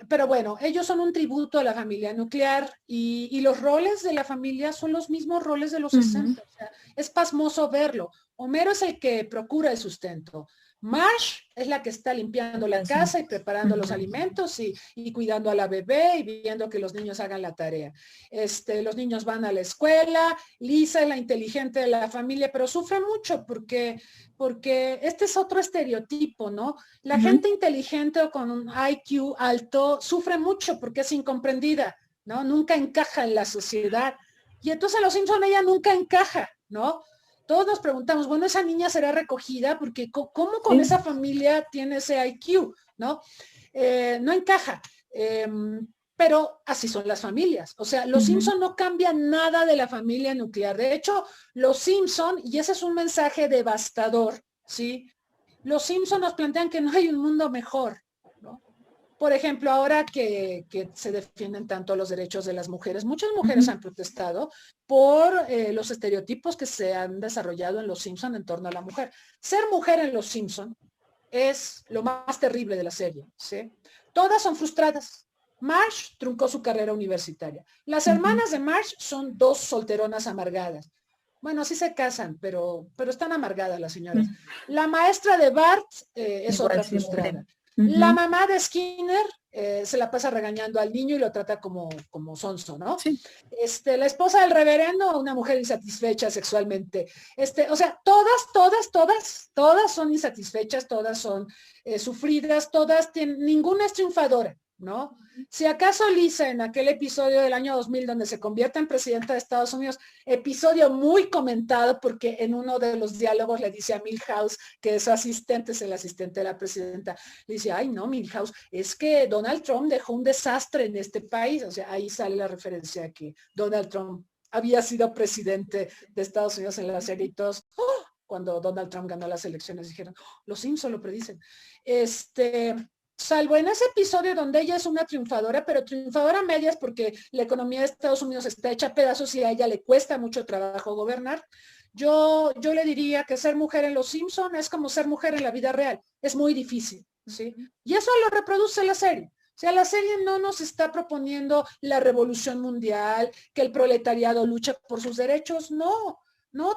Pero bueno, ellos son un tributo a la familia nuclear y los roles de la familia son los mismos roles de los 60. O sea, es pasmoso verlo. Homero es el que procura el sustento. Marge es la que está limpiando la casa y preparando los alimentos y cuidando a la bebé y viendo que los niños hagan la tarea. Los niños van a la escuela, Lisa es la inteligente de la familia, pero sufre mucho porque este es otro estereotipo, ¿no? La gente inteligente o con un IQ alto sufre mucho porque es incomprendida, ¿no? Nunca encaja en la sociedad. Y entonces en Los Simpson ella nunca encaja, ¿no? Todos nos preguntamos, bueno, esa niña será recogida porque ¿cómo con esa familia tiene ese IQ? ¿No? No encaja. Pero así son las familias. O sea, los Simpson no cambian nada de la familia nuclear. De hecho, los Simpson, y ese es un mensaje devastador, ¿sí? Los Simpson nos plantean que no hay un mundo mejor, ¿no? Por ejemplo, ahora que se defienden tanto los derechos de las mujeres, muchas mujeres han protestado por los estereotipos que se han desarrollado en Los Simpson en torno a la mujer. Ser mujer en Los Simpson es lo más terrible de la serie, ¿sí? Todas son frustradas. Marge truncó su carrera universitaria. Las hermanas de Marge son 2 solteronas amargadas. Bueno, sí se casan, pero están amargadas las señoras. La maestra de Bart es Igual, otra siempre. frustrada. La mamá de Skinner se la pasa regañando al niño y lo trata como sonso, ¿no? Sí. La esposa del reverendo, una mujer insatisfecha sexualmente. O sea, todas son insatisfechas, todas son sufridas, ninguna es triunfadora, ¿no? Si acaso Lisa en aquel episodio del año 2000 donde se convierte en presidenta de Estados Unidos, episodio muy comentado porque en uno de los diálogos le dice a Milhouse que su asistente es el asistente de la presidenta, le dice, ay no, Milhouse, es que Donald Trump dejó un desastre en este país. O sea, ahí sale la referencia a que Donald Trump había sido presidente de Estados Unidos en la serie y todos, ¡oh! Cuando Donald Trump ganó las elecciones dijeron, oh, los Simpson lo predicen. Salvo en ese episodio donde ella es una triunfadora, pero triunfadora a medias porque la economía de Estados Unidos está hecha a pedazos y a ella le cuesta mucho trabajo gobernar. Yo le diría que ser mujer en Los Simpson es como ser mujer en la vida real. Es muy difícil, ¿sí? Y eso lo reproduce la serie. O sea, la serie no nos está proponiendo la revolución mundial, que el proletariado lucha por sus derechos. No,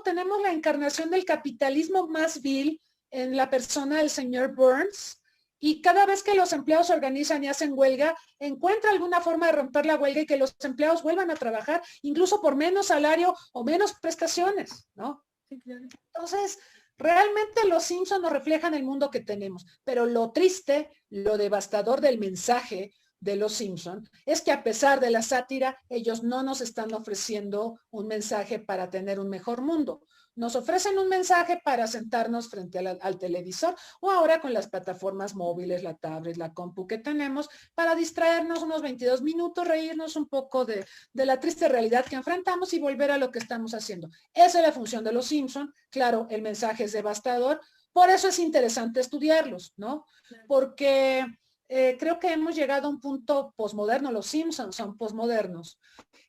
tenemos la encarnación del capitalismo más vil en la persona del señor Burns. Y cada vez que los empleados se organizan y hacen huelga, encuentra alguna forma de romper la huelga y que los empleados vuelvan a trabajar, incluso por menos salario o menos prestaciones, ¿no? Entonces, realmente los Simpson nos reflejan el mundo que tenemos, pero lo triste, lo devastador del mensaje de los Simpson es que a pesar de la sátira, ellos no nos están ofreciendo un mensaje para tener un mejor mundo. Nos ofrecen un mensaje para sentarnos frente al televisor o ahora con las plataformas móviles, la tablet, la compu que tenemos para distraernos unos 22 minutos, reírnos un poco de la triste realidad que enfrentamos y volver a lo que estamos haciendo. Esa es la función de los Simpson. Claro, el mensaje es devastador. Por eso es interesante estudiarlos, ¿no? Porque creo que hemos llegado a un punto posmoderno. Los Simpsons son posmodernos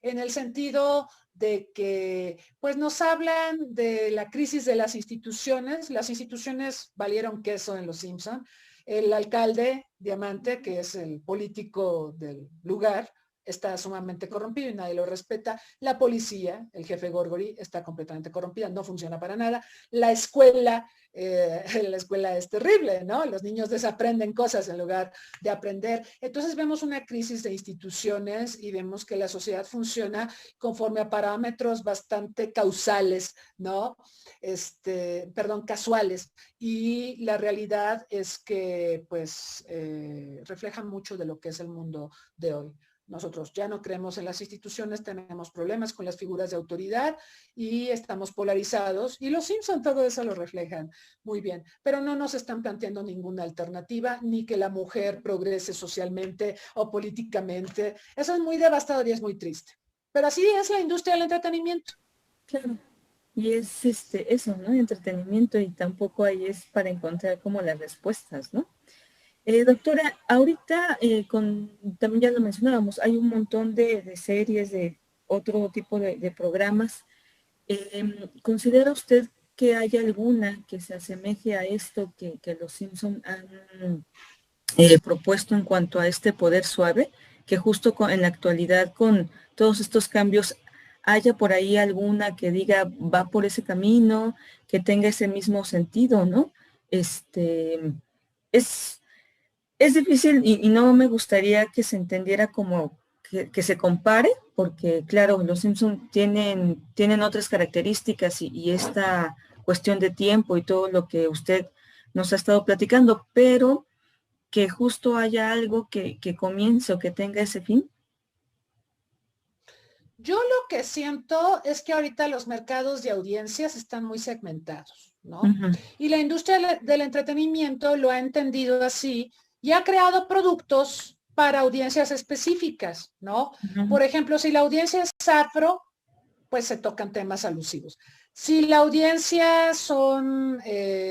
en el sentido de que pues nos hablan de la crisis de las instituciones. Las instituciones valieron queso en Los Simpson. El alcalde Diamante, que es el político del lugar, está sumamente corrompido y nadie lo respeta. La policía, el jefe Gorgory, está completamente corrompida, no funciona para nada. La escuela es terrible, ¿no? Los niños desaprenden cosas en lugar de aprender. Entonces vemos una crisis de instituciones y vemos que la sociedad funciona conforme a parámetros bastante causales, ¿no? Casuales. Y la realidad es que, pues, refleja mucho de lo que es el mundo de hoy. Nosotros ya no creemos en las instituciones, tenemos problemas con las figuras de autoridad y estamos polarizados y los Simpson todo eso lo reflejan muy bien, pero no nos están planteando ninguna alternativa ni que la mujer progrese socialmente o políticamente. Eso es muy devastador y es muy triste. Pero así es la industria del entretenimiento. Claro. Y es eso, ¿no? Entretenimiento y tampoco ahí es para encontrar como las respuestas, ¿no? Doctora, ahorita también ya lo mencionábamos, hay un montón de series, de otro tipo de programas. ¿Considera usted que hay alguna que se asemeje a esto que los Simpson han propuesto en cuanto a este poder suave, que justo en la actualidad con todos estos cambios haya por ahí alguna que diga va por ese camino, que tenga ese mismo sentido, ¿no? Este, es, es difícil y no me gustaría que se entendiera como que se compare, porque claro, los Simpson tienen otras características y esta cuestión de tiempo y todo lo que usted nos ha estado platicando, pero que justo haya algo que comience o que tenga ese fin. Yo lo que siento es que ahorita los mercados de audiencias están muy segmentados, ¿no? Ujú. Y la industria del entretenimiento lo ha entendido así y ha creado productos para audiencias específicas, ¿no? Ujú. Por ejemplo, si la audiencia es afro, pues se tocan temas alusivos. Si la audiencia son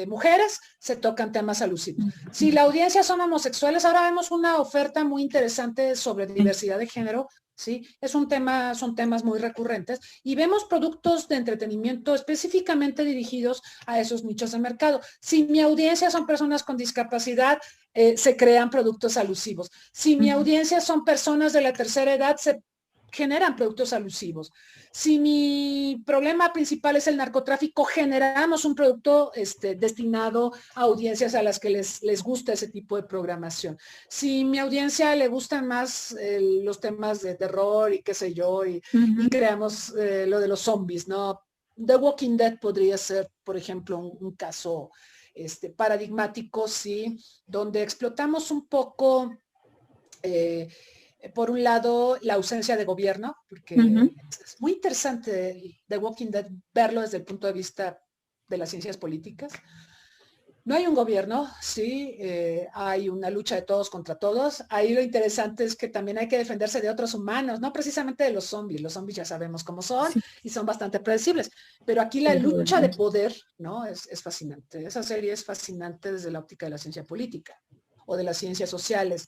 mujeres, se tocan temas alusivos. Si la audiencia son homosexuales, ahora vemos una oferta muy interesante sobre diversidad de género, ¿sí? Son temas muy recurrentes y vemos productos de entretenimiento específicamente dirigidos a esos nichos de mercado. Si mi audiencia son personas con discapacidad, se crean productos alusivos. Si mi audiencia son personas de la tercera edad, se generan productos alusivos. Si mi problema principal es el narcotráfico, generamos un producto destinado a audiencias a las que les gusta ese tipo de programación. Si mi audiencia le gustan más los temas de terror y qué sé yo, y creamos lo de los zombies, ¿no? The Walking Dead podría ser, por ejemplo, un caso paradigmático, sí, donde explotamos un poco por un lado, la ausencia de gobierno, porque es muy interesante The Walking Dead verlo desde el punto de vista de las ciencias políticas. No hay un gobierno, sí, hay una lucha de todos contra todos. Ahí lo interesante es que también hay que defenderse de otros humanos, no precisamente de los zombies. Los zombies ya sabemos cómo son Sí, y son bastante predecibles. Pero aquí la pero lucha de poder, ¿no? Es fascinante. Esa serie es fascinante desde la óptica de la ciencia política o de las ciencias sociales.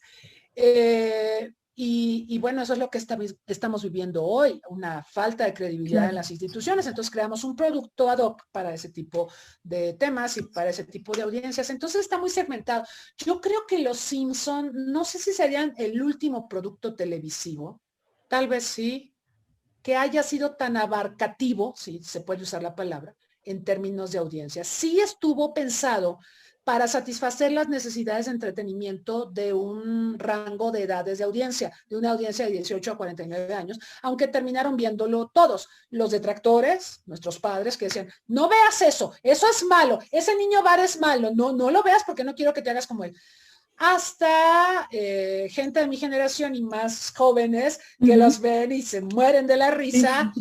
Bueno, eso es lo que estamos viviendo hoy, una falta de credibilidad en claro. las instituciones. Entonces creamos un producto ad hoc para ese tipo de temas y para ese tipo de audiencias. Entonces está muy segmentado. Yo creo que Los Simpson, no sé si serían el último producto televisivo, tal vez sí, que haya sido tan abarcativo, si se puede usar la palabra, en términos de audiencia. Sí estuvo pensado para satisfacer las necesidades de entretenimiento de un rango de edades de audiencia, de una audiencia de 18 a 49 años, aunque terminaron viéndolo todos, los detractores, nuestros padres, que decían, no veas eso es malo, ese niño bar es malo, no lo veas porque no quiero que te hagas como él, hasta gente de mi generación y más jóvenes que los ven y se mueren de la risa,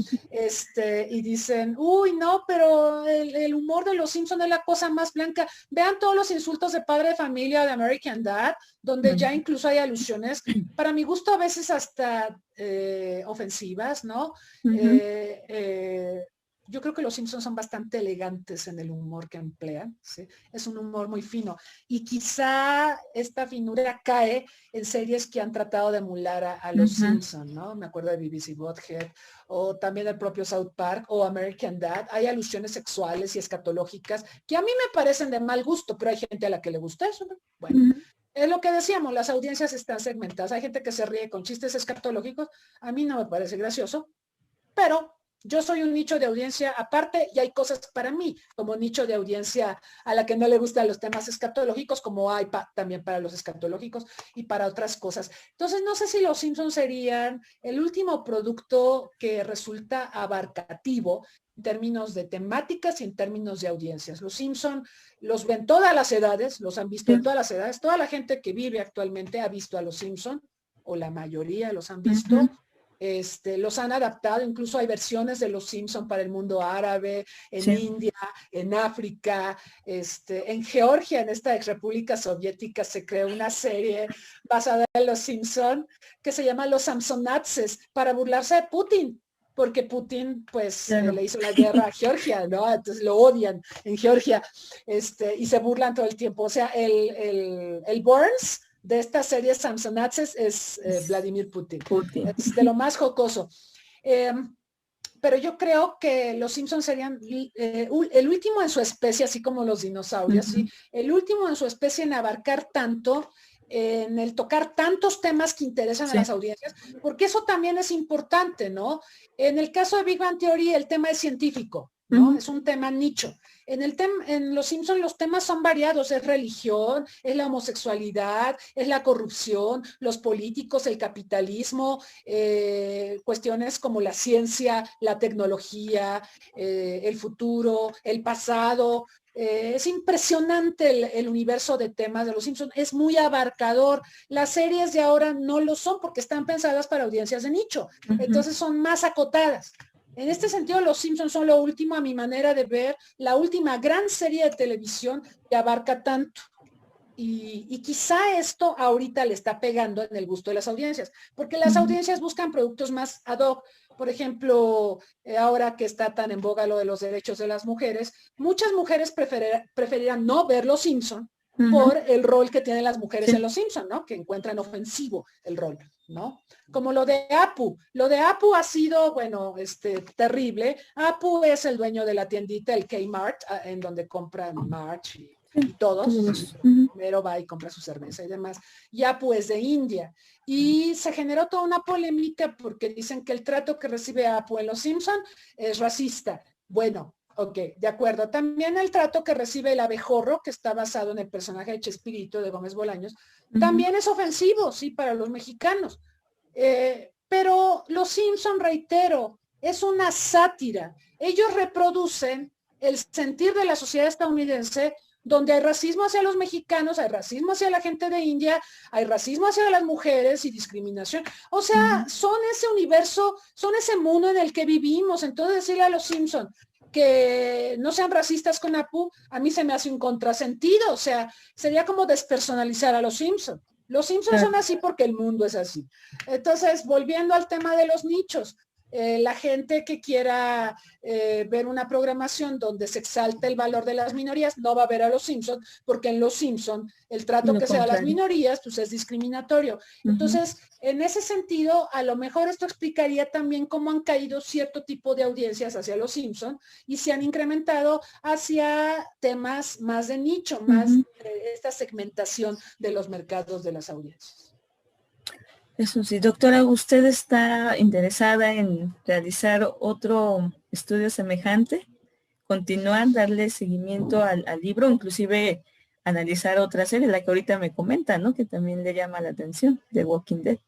y dicen, uy, no, pero el humor de los Simpson es la cosa más blanca. Vean todos los insultos de Padre de Familia, de American Dad, donde ya incluso hay alusiones, para mi gusto a veces hasta ofensivas, ¿no? Yo creo que los Simpsons son bastante elegantes en el humor que emplean, ¿sí? Es un humor muy fino. Y quizá esta finura cae en series que han tratado de emular a los Simpsons, ¿no? Me acuerdo de BBC Bothead, o también el propio South Park, o American Dad. Hay alusiones sexuales y escatológicas que a mí me parecen de mal gusto, pero hay gente a la que le gusta eso, ¿no? Bueno. Es lo que decíamos, las audiencias están segmentadas. Hay gente que se ríe con chistes escatológicos. A mí no me parece gracioso, pero yo soy un nicho de audiencia aparte y hay cosas para mí como nicho de audiencia a la que no le gustan los temas escatológicos, como hay también para los escatológicos y para otras cosas. Entonces, no sé si los Simpsons serían el último producto que resulta abarcativo en términos de temáticas y en términos de audiencias. Los Simpsons los ven todas las edades, los han visto de todas las edades. Toda la gente que vive actualmente ha visto a los Simpsons, o la mayoría los han visto. Los han adaptado, incluso hay versiones de los Simpson para el mundo árabe, en Sí. India, en África, en Georgia, en esta ex república soviética, se creó una serie basada en los Simpson que se llama Los Samsonazes, para burlarse de Putin. porque Putin pues Claro. le hizo la guerra a Georgia, ¿no? Entonces lo odian en Georgia, y se burlan todo el tiempo. O sea, el Burns de esta serie Samsonazes es Vladimir Putin. Putin. Es de lo más jocoso. Pero yo creo que los Simpsons serían el último en su especie, así como los dinosaurios, ¿sí? El último en su especie en abarcar tanto, en el tocar tantos temas que interesan a las audiencias, porque eso también es importante, ¿no? En el caso de Big Bang Theory, el tema es científico, ¿no? Es un tema nicho. En Los Simpsons los temas son variados, es religión, es la homosexualidad, es la corrupción, los políticos, el capitalismo, cuestiones como la ciencia, la tecnología, el futuro, el pasado. Es impresionante el universo de temas de Los Simpsons, es muy abarcador. Las series de ahora no lo son porque están pensadas para audiencias de nicho, entonces son más acotadas. En este sentido, Los Simpsons son lo último, a mi manera de ver, la última gran serie de televisión que abarca tanto. Y quizá esto ahorita le está pegando en el gusto de las audiencias, porque las audiencias buscan productos más ad hoc. Por ejemplo, ahora que está tan en boga lo de los derechos de las mujeres, muchas mujeres preferirán no ver Los Simpson por el rol que tienen las mujeres en Los Simpson, ¿no? Que encuentran ofensivo el rol, ¿no? Como lo de Apu. Lo de Apu ha sido, bueno, terrible. Apu es el dueño de la tiendita, el Kmart, en donde compran March y todos. Primero va y compra su cerveza y demás. Y Apu es de India. Y se generó toda una polémica porque dicen que el trato que recibe Apu en Los Simpson es racista. Bueno, ok, de acuerdo. También el trato que recibe el abejorro, que está basado en el personaje de Chespirito de Gómez Bolaños, también es ofensivo, sí, para los mexicanos. Pero Los Simpson, reitero, es una sátira. Ellos reproducen el sentir de la sociedad estadounidense, donde hay racismo hacia los mexicanos, hay racismo hacia la gente de India, hay racismo hacia las mujeres y discriminación. O sea, son ese universo, son ese mundo en el que vivimos. Entonces decirle a Los Simpson que no sean racistas con Apu, a mí se me hace un contrasentido. O sea, sería como despersonalizar a Los Simpson. Los Simpsons son así porque el mundo es así. Entonces, volviendo al tema de los nichos, la gente que quiera ver una programación donde se exalte el valor de las minorías no va a ver a Los Simpsons, porque en Los Simpsons el trato que se da a las minorías pues es discriminatorio. Entonces, en ese sentido, a lo mejor esto explicaría también cómo han caído cierto tipo de audiencias hacia Los Simpsons y se han incrementado hacia temas más de nicho, más esta segmentación de los mercados de las audiencias. Eso sí, doctora, ¿usted está interesada en realizar otro estudio semejante? ¿Continuar, darle seguimiento al libro, inclusive analizar otra serie, la que ahorita me comenta, ¿no? Que también le llama la atención, The Walking Dead?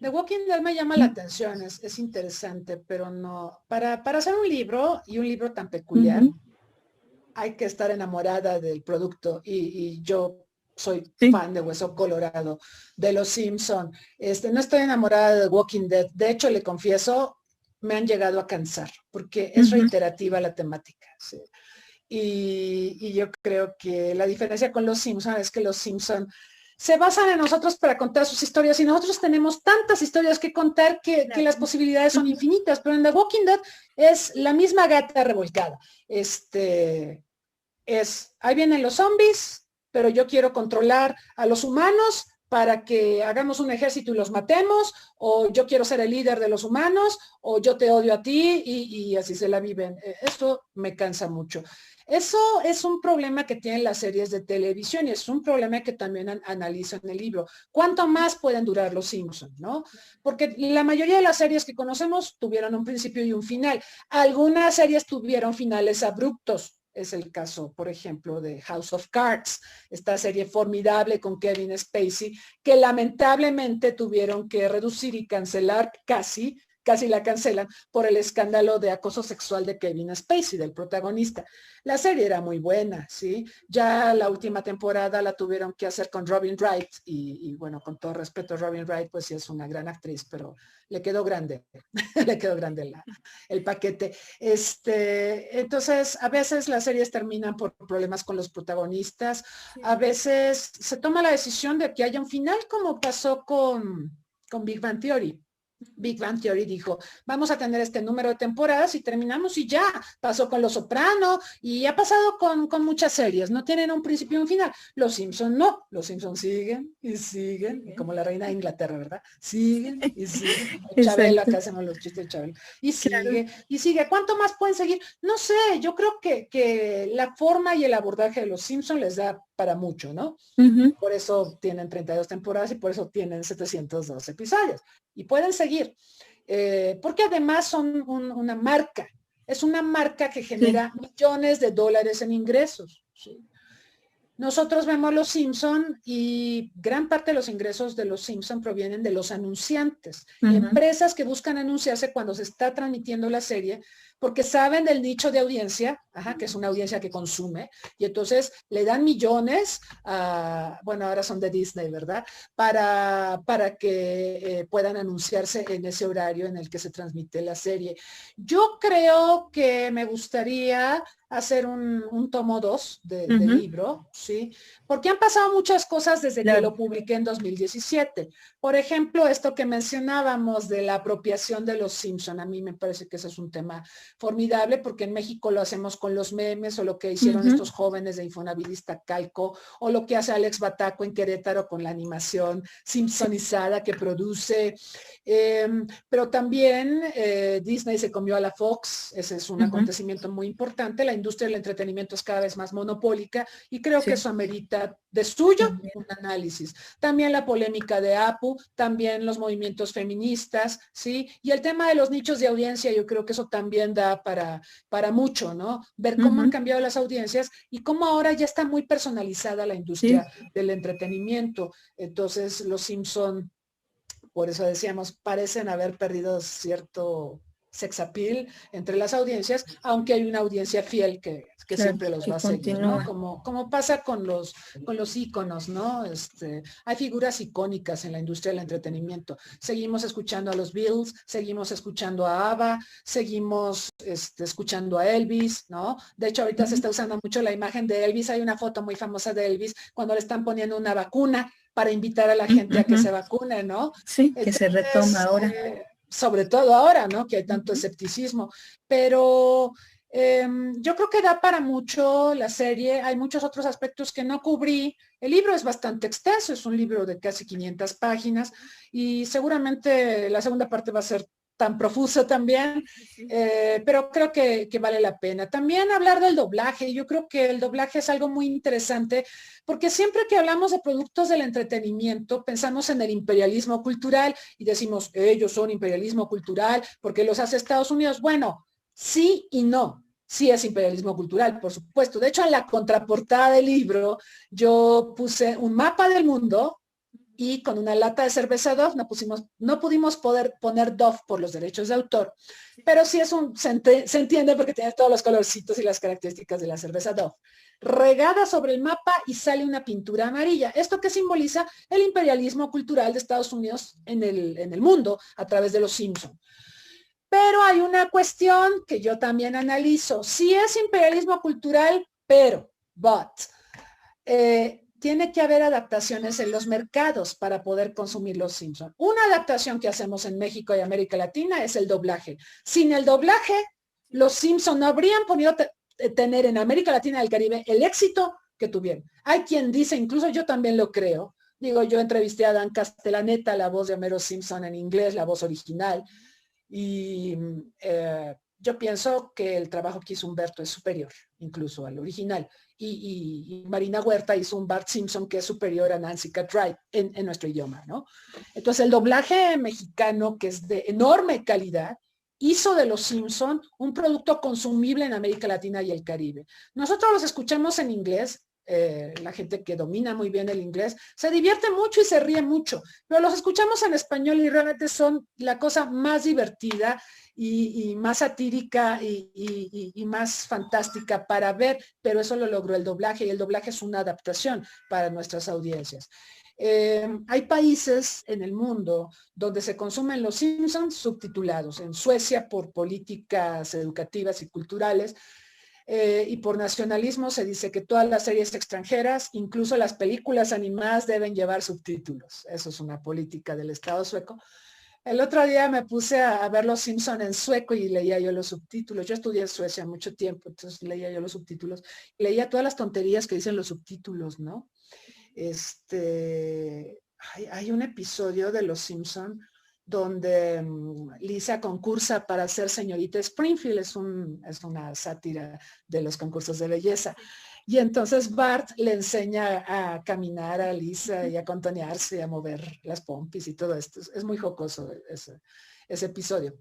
The Walking Dead me llama la atención, es interesante, pero no, para hacer un libro, y un libro tan peculiar, hay que estar enamorada del producto, y yo soy fan de Hueso Colorado, de Los Simpson. No estoy enamorada de The Walking Dead. De hecho, le confieso, me han llegado a cansar, porque es reiterativa la temática. ¿Sí? Y yo creo que la diferencia con Los Simpson es que Los Simpson se basan en nosotros para contar sus historias, y nosotros tenemos tantas historias que contar que las posibilidades son infinitas, pero en The Walking Dead es la misma gata revolcada. Ahí vienen los zombies, pero yo quiero controlar a los humanos para que hagamos un ejército y los matemos, o yo quiero ser el líder de los humanos, o yo te odio a ti, y así se la viven. Esto me cansa mucho. Eso es un problema que tienen las series de televisión y es un problema que también analizo en el libro. ¿Cuánto más pueden durar Los Simpsons, no? Porque la mayoría de las series que conocemos tuvieron un principio y un final. Algunas series tuvieron finales abruptos. Es el caso, por ejemplo, de House of Cards, esta serie formidable con Kevin Spacey, que lamentablemente tuvieron que reducir y cancelar casi la cancelan por el escándalo de acoso sexual de Kevin Spacey, del protagonista. La serie era muy buena, ¿sí? Ya la última temporada la tuvieron que hacer con Robin Wright y bueno, con todo respeto, Robin Wright pues sí es una gran actriz, pero le quedó grande, le quedó grande el paquete. Entonces, a veces las series terminan por problemas con los protagonistas, a veces se toma la decisión de que haya un final, como pasó con Big Bang Theory. Big Bang Theory dijo, vamos a tener este número de temporadas y terminamos y ya. Pasó con Los Soprano y ha pasado con muchas series. No tienen un principio y un final. Los Simpson no. Los Simpson siguen y siguen. Y como la reina de Inglaterra, ¿verdad? Siguen y siguen. Chabelo, Exacto. acá hacemos los chistes de Chabelo. Y Claro. sigue y sigue. ¿Cuánto más pueden seguir? No sé. Yo creo que la forma y el abordaje de Los Simpson les da para mucho, ¿no? Ujú. Por eso tienen 32 temporadas y por eso tienen 702 episodios. Y pueden seguir, porque además son una marca. Es una marca que Sí. genera millones de dólares en ingresos. ¿Sí? Nosotros vemos Los Simpson y gran parte de los ingresos de Los Simpson provienen de los anunciantes, Ujú. empresas que buscan anunciarse cuando se está transmitiendo la serie, porque saben del nicho de audiencia, ajá, que es una audiencia que consume, y entonces le dan millones, bueno, ahora son de Disney, ¿verdad? Para que puedan anunciarse en ese horario en el que se transmite la serie. Yo creo que me gustaría hacer un tomo 2 del Ujú. libro, ¿sí? Porque han pasado muchas cosas desde que Claro. lo publiqué en 2017. Por ejemplo, esto que mencionábamos de la apropiación de los Simpson, a mí me parece que ese es un tema formidable porque en México lo hacemos con los memes o lo que hicieron Ujú. estos jóvenes de Infonavit Calco o lo que hace Alex Bataco en Querétaro con la animación Sí. simpsonizada que produce. Pero también Disney se comió a la Fox, ese es un Ujú. acontecimiento muy importante, la industria del entretenimiento es cada vez más monopólica y creo que Sí. eso amerita de suyo También. un análisis. También la polémica de Apu, también los movimientos feministas, ¿sí? Y el tema de los nichos de audiencia, yo creo que eso también da para mucho, ¿no? Ver cómo han Ujú. cambiado las audiencias y cómo ahora ya está muy personalizada la Sí. industria del entretenimiento. Entonces, los Simpson, por eso decíamos, parecen haber perdido cierto sex appeal entre las audiencias, aunque hay una audiencia fiel que Claro. siempre los Que va a seguir, ¿no? continúa. Como pasa con los íconos, ¿no? Hay figuras icónicas en la industria del entretenimiento. Seguimos escuchando a los Beatles, seguimos escuchando a ABBA, seguimos escuchando a Elvis, ¿no? De hecho, ahorita se Ujú. está usando mucho la imagen de Elvis. Hay una foto muy famosa de Elvis cuando le están poniendo una vacuna para invitar a la gente a que Ujú. se vacune, ¿no? Sí, que se retoma Entonces, ahora. sobre todo ahora, ¿no? Que hay tanto Ujú. escepticismo, pero yo creo que da para mucho la serie, hay muchos otros aspectos que no cubrí. El libro es bastante extenso, es un libro de casi 500 páginas y seguramente la segunda parte va a ser tan profusa también, Sí. pero creo que vale la pena. También hablar del doblaje, yo creo que el doblaje es algo muy interesante porque siempre que hablamos de productos del entretenimiento pensamos en el imperialismo cultural y decimos, ellos son imperialismo cultural porque los hace Estados Unidos. Bueno, sí y no. Sí es imperialismo cultural, por supuesto. De hecho, en la contraportada del libro yo puse un mapa del mundo y con una lata de cerveza Dove no pudimos poder poner Dove por los derechos de autor, pero sí se entiende porque tiene todos los colorcitos y las características de la cerveza Dove. Regada sobre el mapa y sale una pintura amarilla. Esto que simboliza el imperialismo cultural de Estados Unidos en el mundo a través de los Simpson. Pero hay una cuestión que yo también analizo. Sí es imperialismo cultural, tiene que haber adaptaciones en los mercados para poder consumir los Simpsons. Una adaptación que hacemos en México y América Latina es el doblaje. Sin el doblaje, los Simpsons no habrían podido tener en América Latina y el Caribe el éxito que tuvieron. Hay quien dice, incluso yo también lo creo, digo, yo entrevisté a Dan Castellaneta, la voz de Homero Simpson en inglés, la voz original, y yo pienso que el trabajo que hizo Humberto es superior incluso al original. Y Marina Huerta hizo un Bart Simpson que es superior a Nancy Cartwright en nuestro idioma, ¿no? Entonces el doblaje mexicano, que es de enorme calidad, hizo de los Simpson un producto consumible en América Latina y el Caribe. Nosotros los escuchamos en inglés, la gente que domina muy bien el inglés, se divierte mucho y se ríe mucho, pero los escuchamos en español y realmente son la cosa más divertida y más satírica y más fantástica para ver, pero eso lo logró el doblaje y el doblaje es una adaptación para nuestras audiencias. Hay países en el mundo donde se consumen los Simpsons subtitulados. En Suecia por políticas educativas y culturales y por nacionalismo se dice que todas las series extranjeras, incluso las películas animadas, deben llevar subtítulos. Eso es una política del Estado sueco. El otro día me puse a ver Los Simpson en sueco y leía yo los subtítulos. Yo estudié en Suecia mucho tiempo, entonces leía yo los subtítulos. Leía todas las tonterías que dicen los subtítulos, ¿no? Hay un episodio de Los Simpson donde Lisa concursa para ser señorita Springfield, es una sátira de los concursos de belleza. Y entonces Bart le enseña a caminar a Lisa y a contonearse, a mover las pompis y todo esto. Es muy jocoso ese episodio.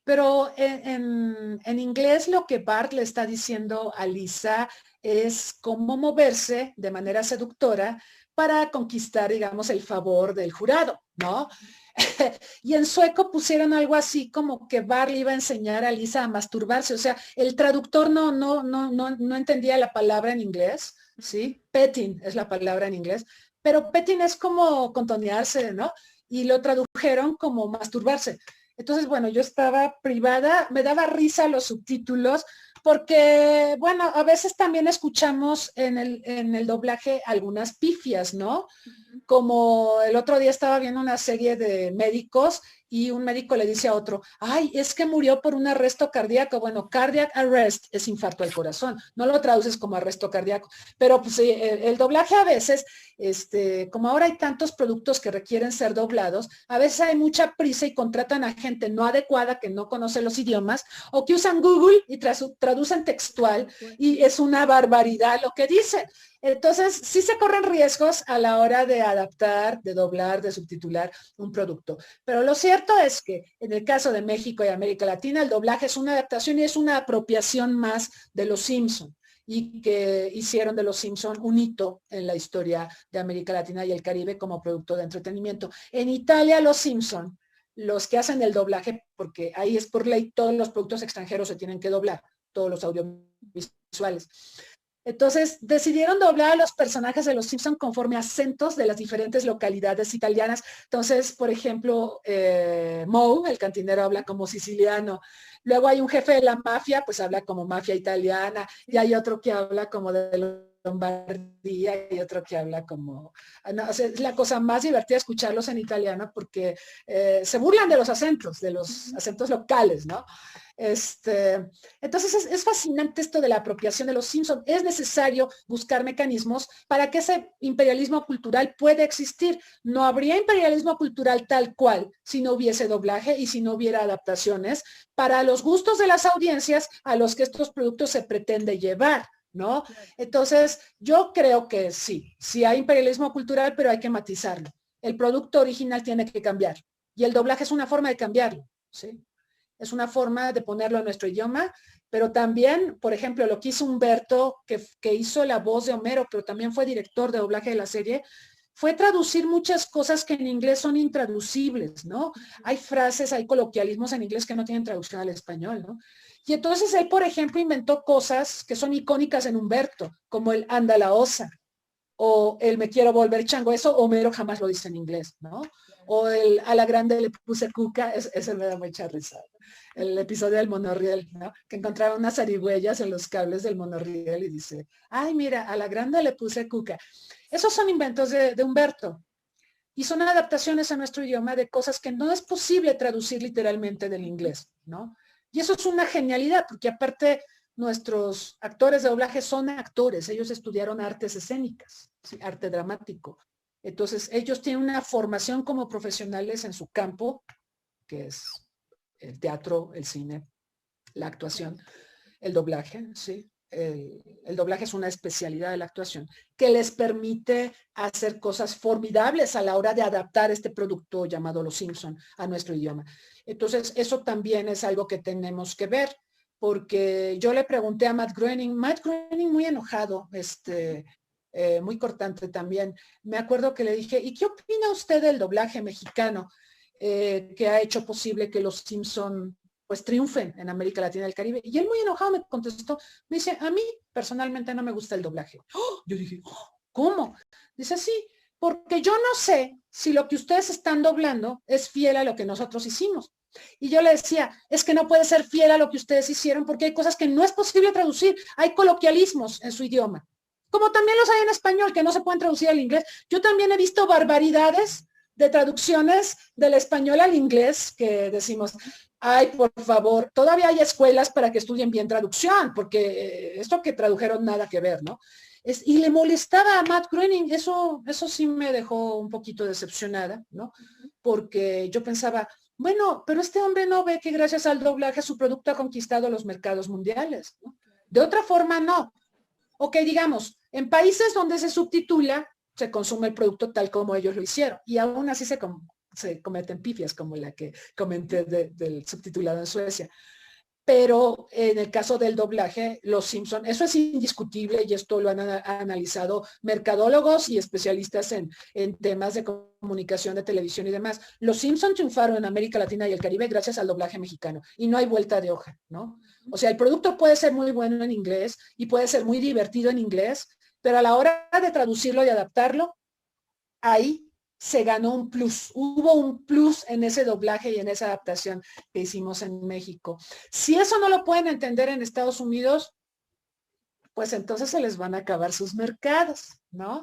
Pero en inglés lo que Bart le está diciendo a Lisa es cómo moverse de manera seductora para conquistar, digamos, el favor del jurado, ¿no? Y en sueco pusieron algo así como que Bart le iba a enseñar a Lisa a masturbarse. O sea, el traductor no entendía la palabra en inglés, ¿sí? Petting es la palabra en inglés, pero petting es como contonearse, ¿no? Y lo tradujeron como masturbarse. Entonces, bueno, yo estaba privada, me daba risa los subtítulos, porque, bueno, a veces también escuchamos en el doblaje algunas pifias, ¿no? Como el otro día estaba viendo una serie de médicos y un médico le dice a otro, ay, es que murió por un arresto cardíaco. Bueno, cardiac arrest es infarto al corazón, no lo traduces como arresto cardíaco, pero pues el doblaje a veces, como ahora hay tantos productos que requieren ser doblados, a veces hay mucha prisa y contratan a gente no adecuada que no conoce los idiomas o que usan Google y traducen textual y es una barbaridad lo que dicen. Entonces, sí se corren riesgos a la hora de adaptar, de doblar, de subtitular un producto. Pero lo cierto es que en el caso de México y América Latina, el doblaje es una adaptación y es una apropiación más de Los Simpson y que hicieron de Los Simpson un hito en la historia de América Latina y el Caribe como producto de entretenimiento. En Italia, Los Simpson, los que hacen el doblaje, porque ahí es por ley, todos los productos extranjeros se tienen que doblar, todos los audiovisuales. Entonces decidieron doblar a los personajes de Los Simpson conforme acentos de las diferentes localidades italianas. Entonces, por ejemplo, Moe, el cantinero, habla como siciliano. Luego hay un jefe de la mafia, pues habla como mafia italiana. Y hay otro que habla como de Lombardía y otro que habla como... No, o sea, es la cosa más divertida escucharlos en italiano porque se burlan de los acentos locales, ¿no? Entonces es fascinante esto de la apropiación de Los Simpson. Es necesario buscar mecanismos para que ese imperialismo cultural pueda existir. No habría imperialismo cultural tal cual si no hubiese doblaje y si no hubiera adaptaciones para los gustos de las audiencias a los que estos productos se pretende llevar, ¿no? Entonces, yo creo que sí hay imperialismo cultural, pero hay que matizarlo. El producto original tiene que cambiar y el doblaje es una forma de cambiarlo, ¿sí? Es una forma de ponerlo en nuestro idioma, pero también, por ejemplo, lo que hizo Humberto, que hizo la voz de Homero, pero también fue director de doblaje de la serie, fue traducir muchas cosas que en inglés son intraducibles, ¿no? Hay frases, hay coloquialismos en inglés que no tienen traducción al español, ¿no? Y entonces él, por ejemplo, inventó cosas que son icónicas en Humberto, como el anda la osa, o el me quiero volver chango. Eso Homero jamás lo dice en inglés, ¿no? O el a la grande le puse cuca, ese me da mucha risa. El episodio del monorriel, ¿no? Que encontraron unas zarigüeyas en los cables del monorriel y dice, ay, mira, a la grande le puse cuca. Esos son inventos de Humberto y son adaptaciones a nuestro idioma de cosas que no es posible traducir literalmente del inglés, ¿no? Y eso es una genialidad, porque aparte nuestros actores de doblaje son actores, ellos estudiaron artes escénicas, ¿sí? Arte dramático. Entonces, ellos tienen una formación como profesionales en su campo, que es el teatro, el cine, la actuación, el doblaje, ¿sí? El doblaje es una especialidad de la actuación que les permite hacer cosas formidables a la hora de adaptar este producto llamado Los Simpson a nuestro idioma. Entonces, eso también es algo que tenemos que ver, porque yo le pregunté a Matt Groening muy enojado, muy cortante también. Me acuerdo que le dije, ¿y qué opina usted del doblaje mexicano que ha hecho posible que Los Simpson pues triunfen en América Latina y el Caribe? Y él muy enojado me contestó, me dice, a mí personalmente no me gusta el doblaje. ¡Oh! Yo dije, oh, ¿cómo? Dice, sí, porque yo no sé si lo que ustedes están doblando es fiel a lo que nosotros hicimos. Y yo le decía, es que no puede ser fiel a lo que ustedes hicieron porque hay cosas que no es posible traducir, hay coloquialismos en su idioma, como también los hay en español que no se pueden traducir al inglés. Yo también he visto barbaridades de traducciones del español al inglés que decimos, ay, por favor, todavía hay escuelas para que estudien bien traducción, porque esto que tradujeron nada que ver, ¿no? Y le molestaba a Matt Groening, eso sí me dejó un poquito decepcionada, ¿no? Porque yo pensaba, bueno, pero este hombre no ve que gracias al doblaje su producto ha conquistado los mercados mundiales, ¿no? De otra forma, no. Ok, digamos, en países donde se subtitula, se consume el producto tal como ellos lo hicieron. Y aún así se cometen pifias, como la que comenté del subtitulado en Suecia. Pero en el caso del doblaje, Los Simpson, eso es indiscutible y esto lo han analizado mercadólogos y especialistas en temas de comunicación de televisión y demás. Los Simpson triunfaron en América Latina y el Caribe gracias al doblaje mexicano y no hay vuelta de hoja, ¿no? O sea, el producto puede ser muy bueno en inglés y puede ser muy divertido en inglés, pero a la hora de traducirlo y adaptarlo, ahí se ganó un plus, hubo un plus en ese doblaje y en esa adaptación que hicimos en México. Si eso no lo pueden entender en Estados Unidos, pues entonces se les van a acabar sus mercados, ¿no?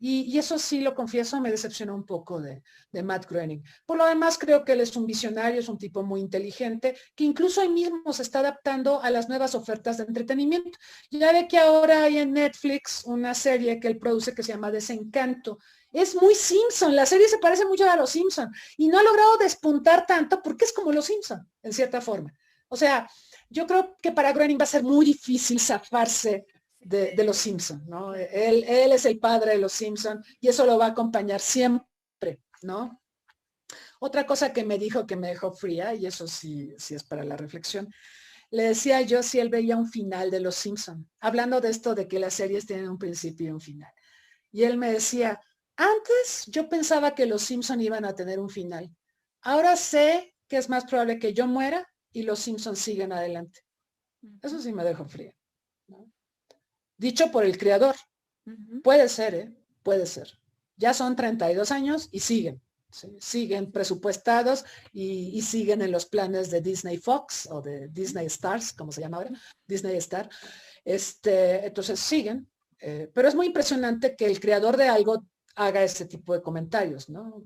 Y eso sí, lo confieso, me decepcionó un poco de Matt Groening. Por lo demás, creo que él es un visionario, es un tipo muy inteligente, que incluso él mismo se está adaptando a las nuevas ofertas de entretenimiento. Ya ve que ahora hay en Netflix una serie que él produce que se llama Desencanto. Es muy Simpson, la serie se parece mucho a los Simpson y no ha logrado despuntar tanto porque es como los Simpson, en cierta forma. O sea, yo creo que para Groening va a ser muy difícil zafarse de los Simpson, ¿no? Él es el padre de los Simpson y eso lo va a acompañar siempre, ¿no? Otra cosa que me dijo que me dejó fría, y eso sí es para la reflexión, le decía yo si él veía un final de los Simpson, hablando de esto de que las series tienen un principio y un final. Y él me decía, antes yo pensaba que los Simpson iban a tener un final. Ahora sé que es más probable que yo muera y los Simpsons siguen adelante. Eso sí me dejó fría, ¿no? Dicho por el creador. Puede ser, ¿eh? Puede ser. Ya son 32 años y siguen. ¿Sí? Siguen presupuestados y siguen en los planes de Disney Fox o de Disney Stars, como se llama ahora, Disney Star. Entonces siguen. Pero es muy impresionante que el creador de algo haga ese tipo de comentarios, ¿no?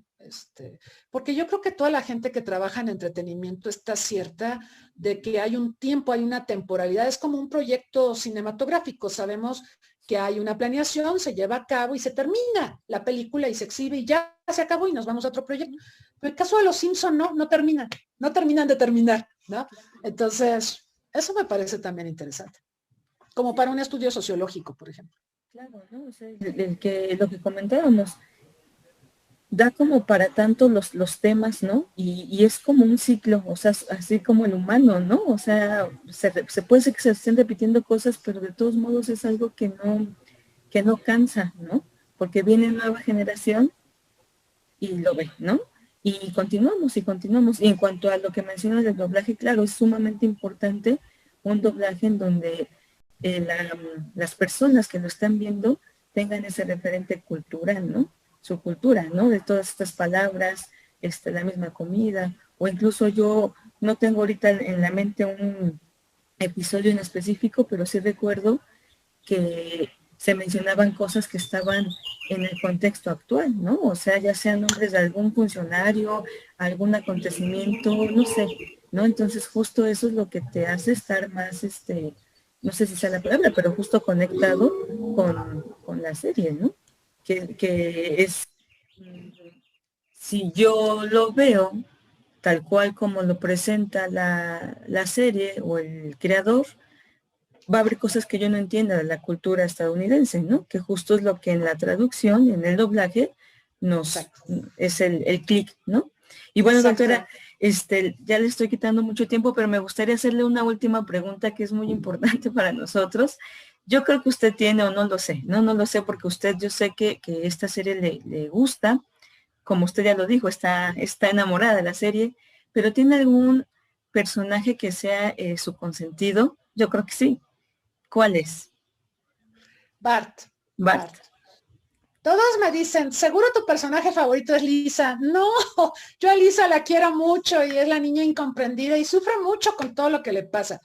Porque yo creo que toda la gente que trabaja en entretenimiento está cierta de que hay un tiempo, hay una temporalidad, es como un proyecto cinematográfico, sabemos que hay una planeación, se lleva a cabo y se termina la película y se exhibe y ya se acabó y nos vamos a otro proyecto. Pero el caso de los Simpson no terminan de terminar, ¿no? Entonces, eso me parece también interesante, como para un estudio sociológico, por ejemplo. Claro, ¿no? O sea, lo que comentábamos, da como para tanto los temas, ¿no? Y es como un ciclo, o sea, así como el humano, ¿no? O sea, se puede ser que se estén repitiendo cosas, pero de todos modos es algo que no cansa, ¿no? Porque viene nueva generación y lo ve, ¿no? Y continuamos y continuamos. Y en cuanto a lo que mencionas del doblaje, claro, es sumamente importante un doblaje en donde las personas que lo están viendo tengan ese referente cultural, ¿no? Su cultura, ¿no? De todas estas palabras, la misma comida, o incluso yo no tengo ahorita en la mente un episodio en específico, pero sí recuerdo que se mencionaban cosas que estaban en el contexto actual, ¿no? O sea, ya sean nombres de algún funcionario, algún acontecimiento, no sé, ¿no? Entonces justo eso es lo que te hace estar más, no sé si sea la palabra, pero justo conectado con la serie, ¿no? Que es, si yo lo veo tal cual como lo presenta la serie o el creador, va a haber cosas que yo no entienda de la cultura estadounidense, ¿no? Que justo es lo que en la traducción, en el doblaje, es el clic, ¿no? Y bueno, doctora, ya le estoy quitando mucho tiempo, pero me gustaría hacerle una última pregunta que es muy importante para nosotros. Yo creo que usted tiene, o no lo sé, no lo sé, porque usted, yo sé que esta serie le gusta, como usted ya lo dijo, está enamorada de la serie, pero ¿tiene algún personaje que sea su consentido? Yo creo que sí. ¿Cuál es? Bart. Bart. Todos me dicen, seguro tu personaje favorito es Lisa. No, yo a Lisa la quiero mucho y es la niña incomprendida y sufre mucho con todo lo que le pasa.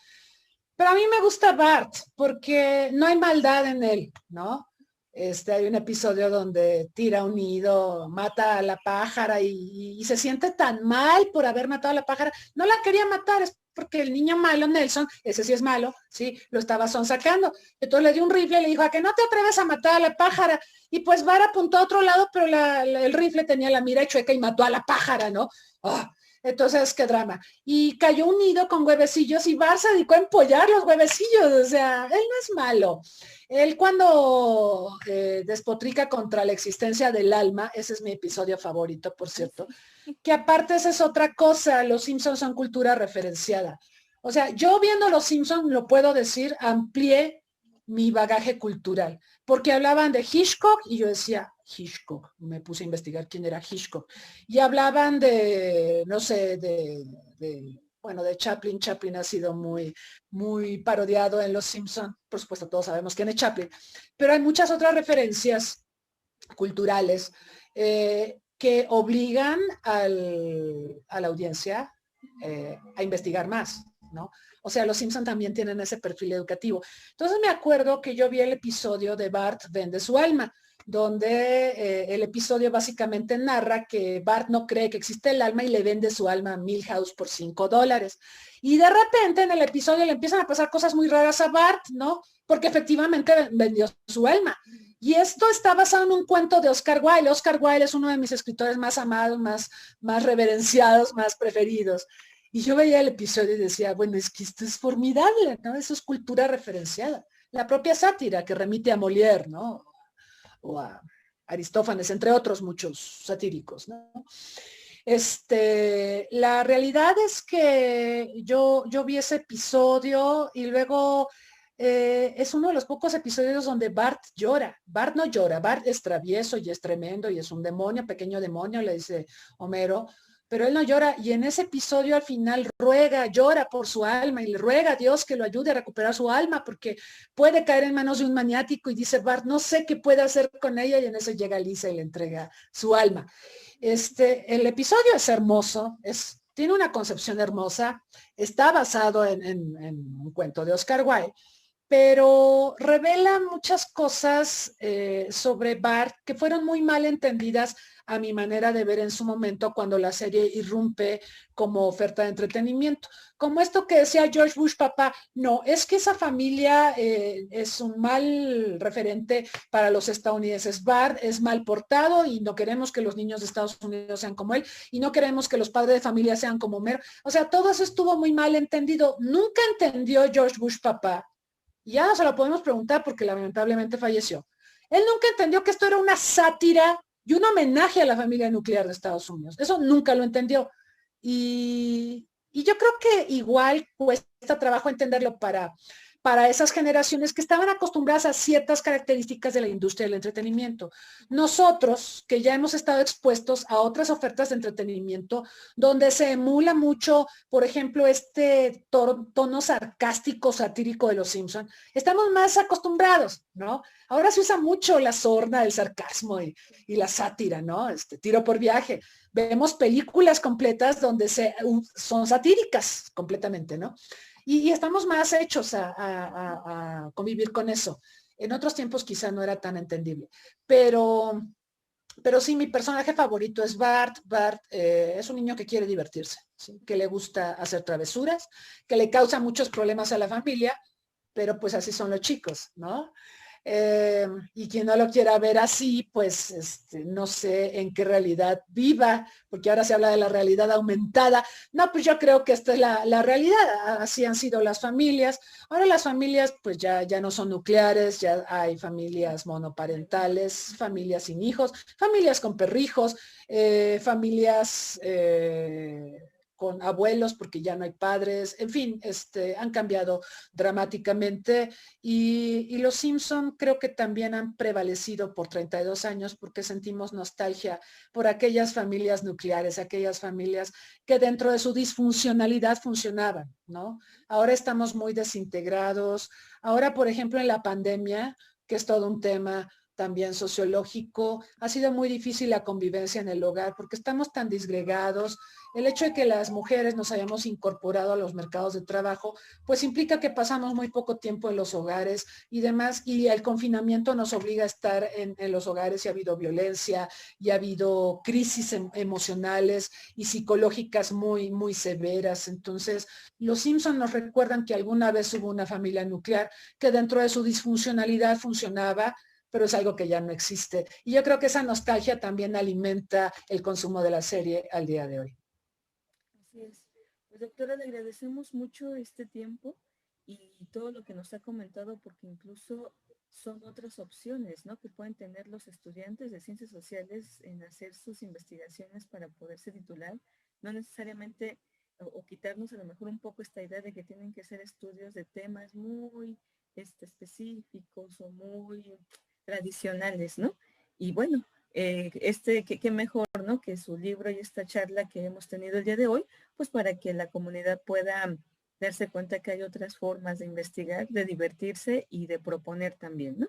Pero a mí me gusta Bart porque no hay maldad en él, ¿no? Hay un episodio donde tira un nido, mata a la pájara y se siente tan mal por haber matado a la pájara. No la quería matar, es porque el niño malo, Nelson, ese sí es malo, sí, lo estaba sonsacando. Entonces le dio un rifle y le dijo, ¿a que no te atreves a matar a la pájara? Y pues Bart apuntó a otro lado, pero el rifle tenía la mira chueca y mató a la pájara, ¿no? Oh, entonces, qué drama. Y cayó un nido con huevecillos y Bart se dedicó a empollar los huevecillos. O sea, él no es malo. Él cuando despotrica contra la existencia del alma, ese es mi episodio favorito, por cierto, que aparte esa es otra cosa, los Simpsons son cultura referenciada. O sea, yo viendo los Simpsons, lo puedo decir, amplié mi bagaje cultural, porque hablaban de Hitchcock y yo decía, Hitchcock, me puse a investigar quién era Hitchcock, y hablaban de, no sé, bueno, de Chaplin. Chaplin ha sido muy, muy parodiado en Los Simpson. Por supuesto, todos sabemos quién es Chaplin, pero hay muchas otras referencias culturales que obligan a la audiencia a investigar más, ¿no? O sea, los Simpson también tienen ese perfil educativo. Entonces me acuerdo que yo vi el episodio de Bart vende su alma, donde el episodio básicamente narra que Bart no cree que existe el alma y le vende su alma a Milhouse por $5. Y de repente en el episodio le empiezan a pasar cosas muy raras a Bart, ¿no? Porque efectivamente vendió su alma. Y esto está basado en un cuento de Oscar Wilde. Oscar Wilde es uno de mis escritores más amados, más reverenciados, más preferidos. Y yo veía el episodio y decía, bueno, es que esto es formidable, ¿no? Eso es cultura referenciada. La propia sátira que remite a Molière, ¿no? O a Aristófanes, entre otros muchos satíricos, ¿no? La realidad es que yo vi ese episodio y luego es uno de los pocos episodios donde Bart llora. Bart no llora, Bart es travieso y es tremendo y es un demonio, pequeño demonio, le dice Homero, pero él no llora y en ese episodio al final llora por su alma y le ruega a Dios que lo ayude a recuperar su alma porque puede caer en manos de un maniático y dice Bart, no sé qué puede hacer con ella y en eso llega Lisa y le entrega su alma. El episodio es hermoso, tiene una concepción hermosa, está basado en un cuento de Oscar Wilde, pero revela muchas cosas sobre Bart que fueron muy mal entendidas a mi manera de ver en su momento cuando la serie irrumpe como oferta de entretenimiento. Como esto que decía George Bush papá, no, es que esa familia es un mal referente para los estadounidenses. Bart es mal portado y no queremos que los niños de Estados Unidos sean como él y no queremos que los padres de familia sean como Homero. O sea, todo eso estuvo muy mal entendido. Nunca entendió George Bush papá. Ya no se lo podemos preguntar porque lamentablemente falleció. Él nunca entendió que esto era una sátira y un homenaje a la familia nuclear de Estados Unidos. Eso nunca lo entendió. Y yo creo que igual cuesta trabajo entenderlo para esas generaciones que estaban acostumbradas a ciertas características de la industria del entretenimiento. Nosotros, que ya hemos estado expuestos a otras ofertas de entretenimiento, donde se emula mucho, por ejemplo, este tono sarcástico, satírico de los Simpson, estamos más acostumbrados, ¿no? Ahora se usa mucho la sorna, el sarcasmo y la sátira, ¿no? Tiro por viaje. Vemos películas completas donde son satíricas completamente, ¿no? Y estamos más hechos a convivir con eso. En otros tiempos quizá no era tan entendible. Pero sí, mi personaje favorito es Bart. Bart es un niño que quiere divertirse, ¿sí? Que le gusta hacer travesuras, que le causa muchos problemas a la familia, pero pues así son los chicos, ¿no? Y quien no lo quiera ver así, pues no sé en qué realidad viva, porque ahora se habla de la realidad aumentada. No, pues yo creo que esta es la realidad, así han sido las familias. Ahora las familias pues ya no son nucleares, ya hay familias monoparentales, familias sin hijos, familias con perrijos, familias con abuelos porque ya no hay padres, en fin, han cambiado dramáticamente y los Simpson creo que también han prevalecido por 32 años porque sentimos nostalgia por aquellas familias nucleares, aquellas familias que dentro de su disfuncionalidad funcionaban, ¿no? Ahora estamos muy desintegrados. Ahora, por ejemplo, en la pandemia, que es todo un tema, también sociológico. Ha sido muy difícil la convivencia en el hogar porque estamos tan disgregados. El hecho de que las mujeres nos hayamos incorporado a los mercados de trabajo, pues implica que pasamos muy poco tiempo en los hogares y demás, y el confinamiento nos obliga a estar en los hogares y ha habido violencia y ha habido crisis emocionales y psicológicas muy, muy severas. Entonces, los Simpson nos recuerdan que alguna vez hubo una familia nuclear que dentro de su disfuncionalidad funcionaba, pero es algo que ya no existe. Y yo creo que esa nostalgia también alimenta el consumo de la serie al día de hoy. Así es. Pues doctora, le agradecemos mucho este tiempo y todo lo que nos ha comentado, porque incluso son otras opciones, ¿no? Que pueden tener los estudiantes de ciencias sociales en hacer sus investigaciones para poderse titular, no necesariamente o quitarnos a lo mejor un poco esta idea de que tienen que ser estudios de temas muy específicos o muy tradicionales, ¿no? Y bueno, qué mejor, ¿no? Que su libro y esta charla que hemos tenido el día de hoy, pues para que la comunidad pueda darse cuenta que hay otras formas de investigar, de divertirse y de proponer también, ¿no?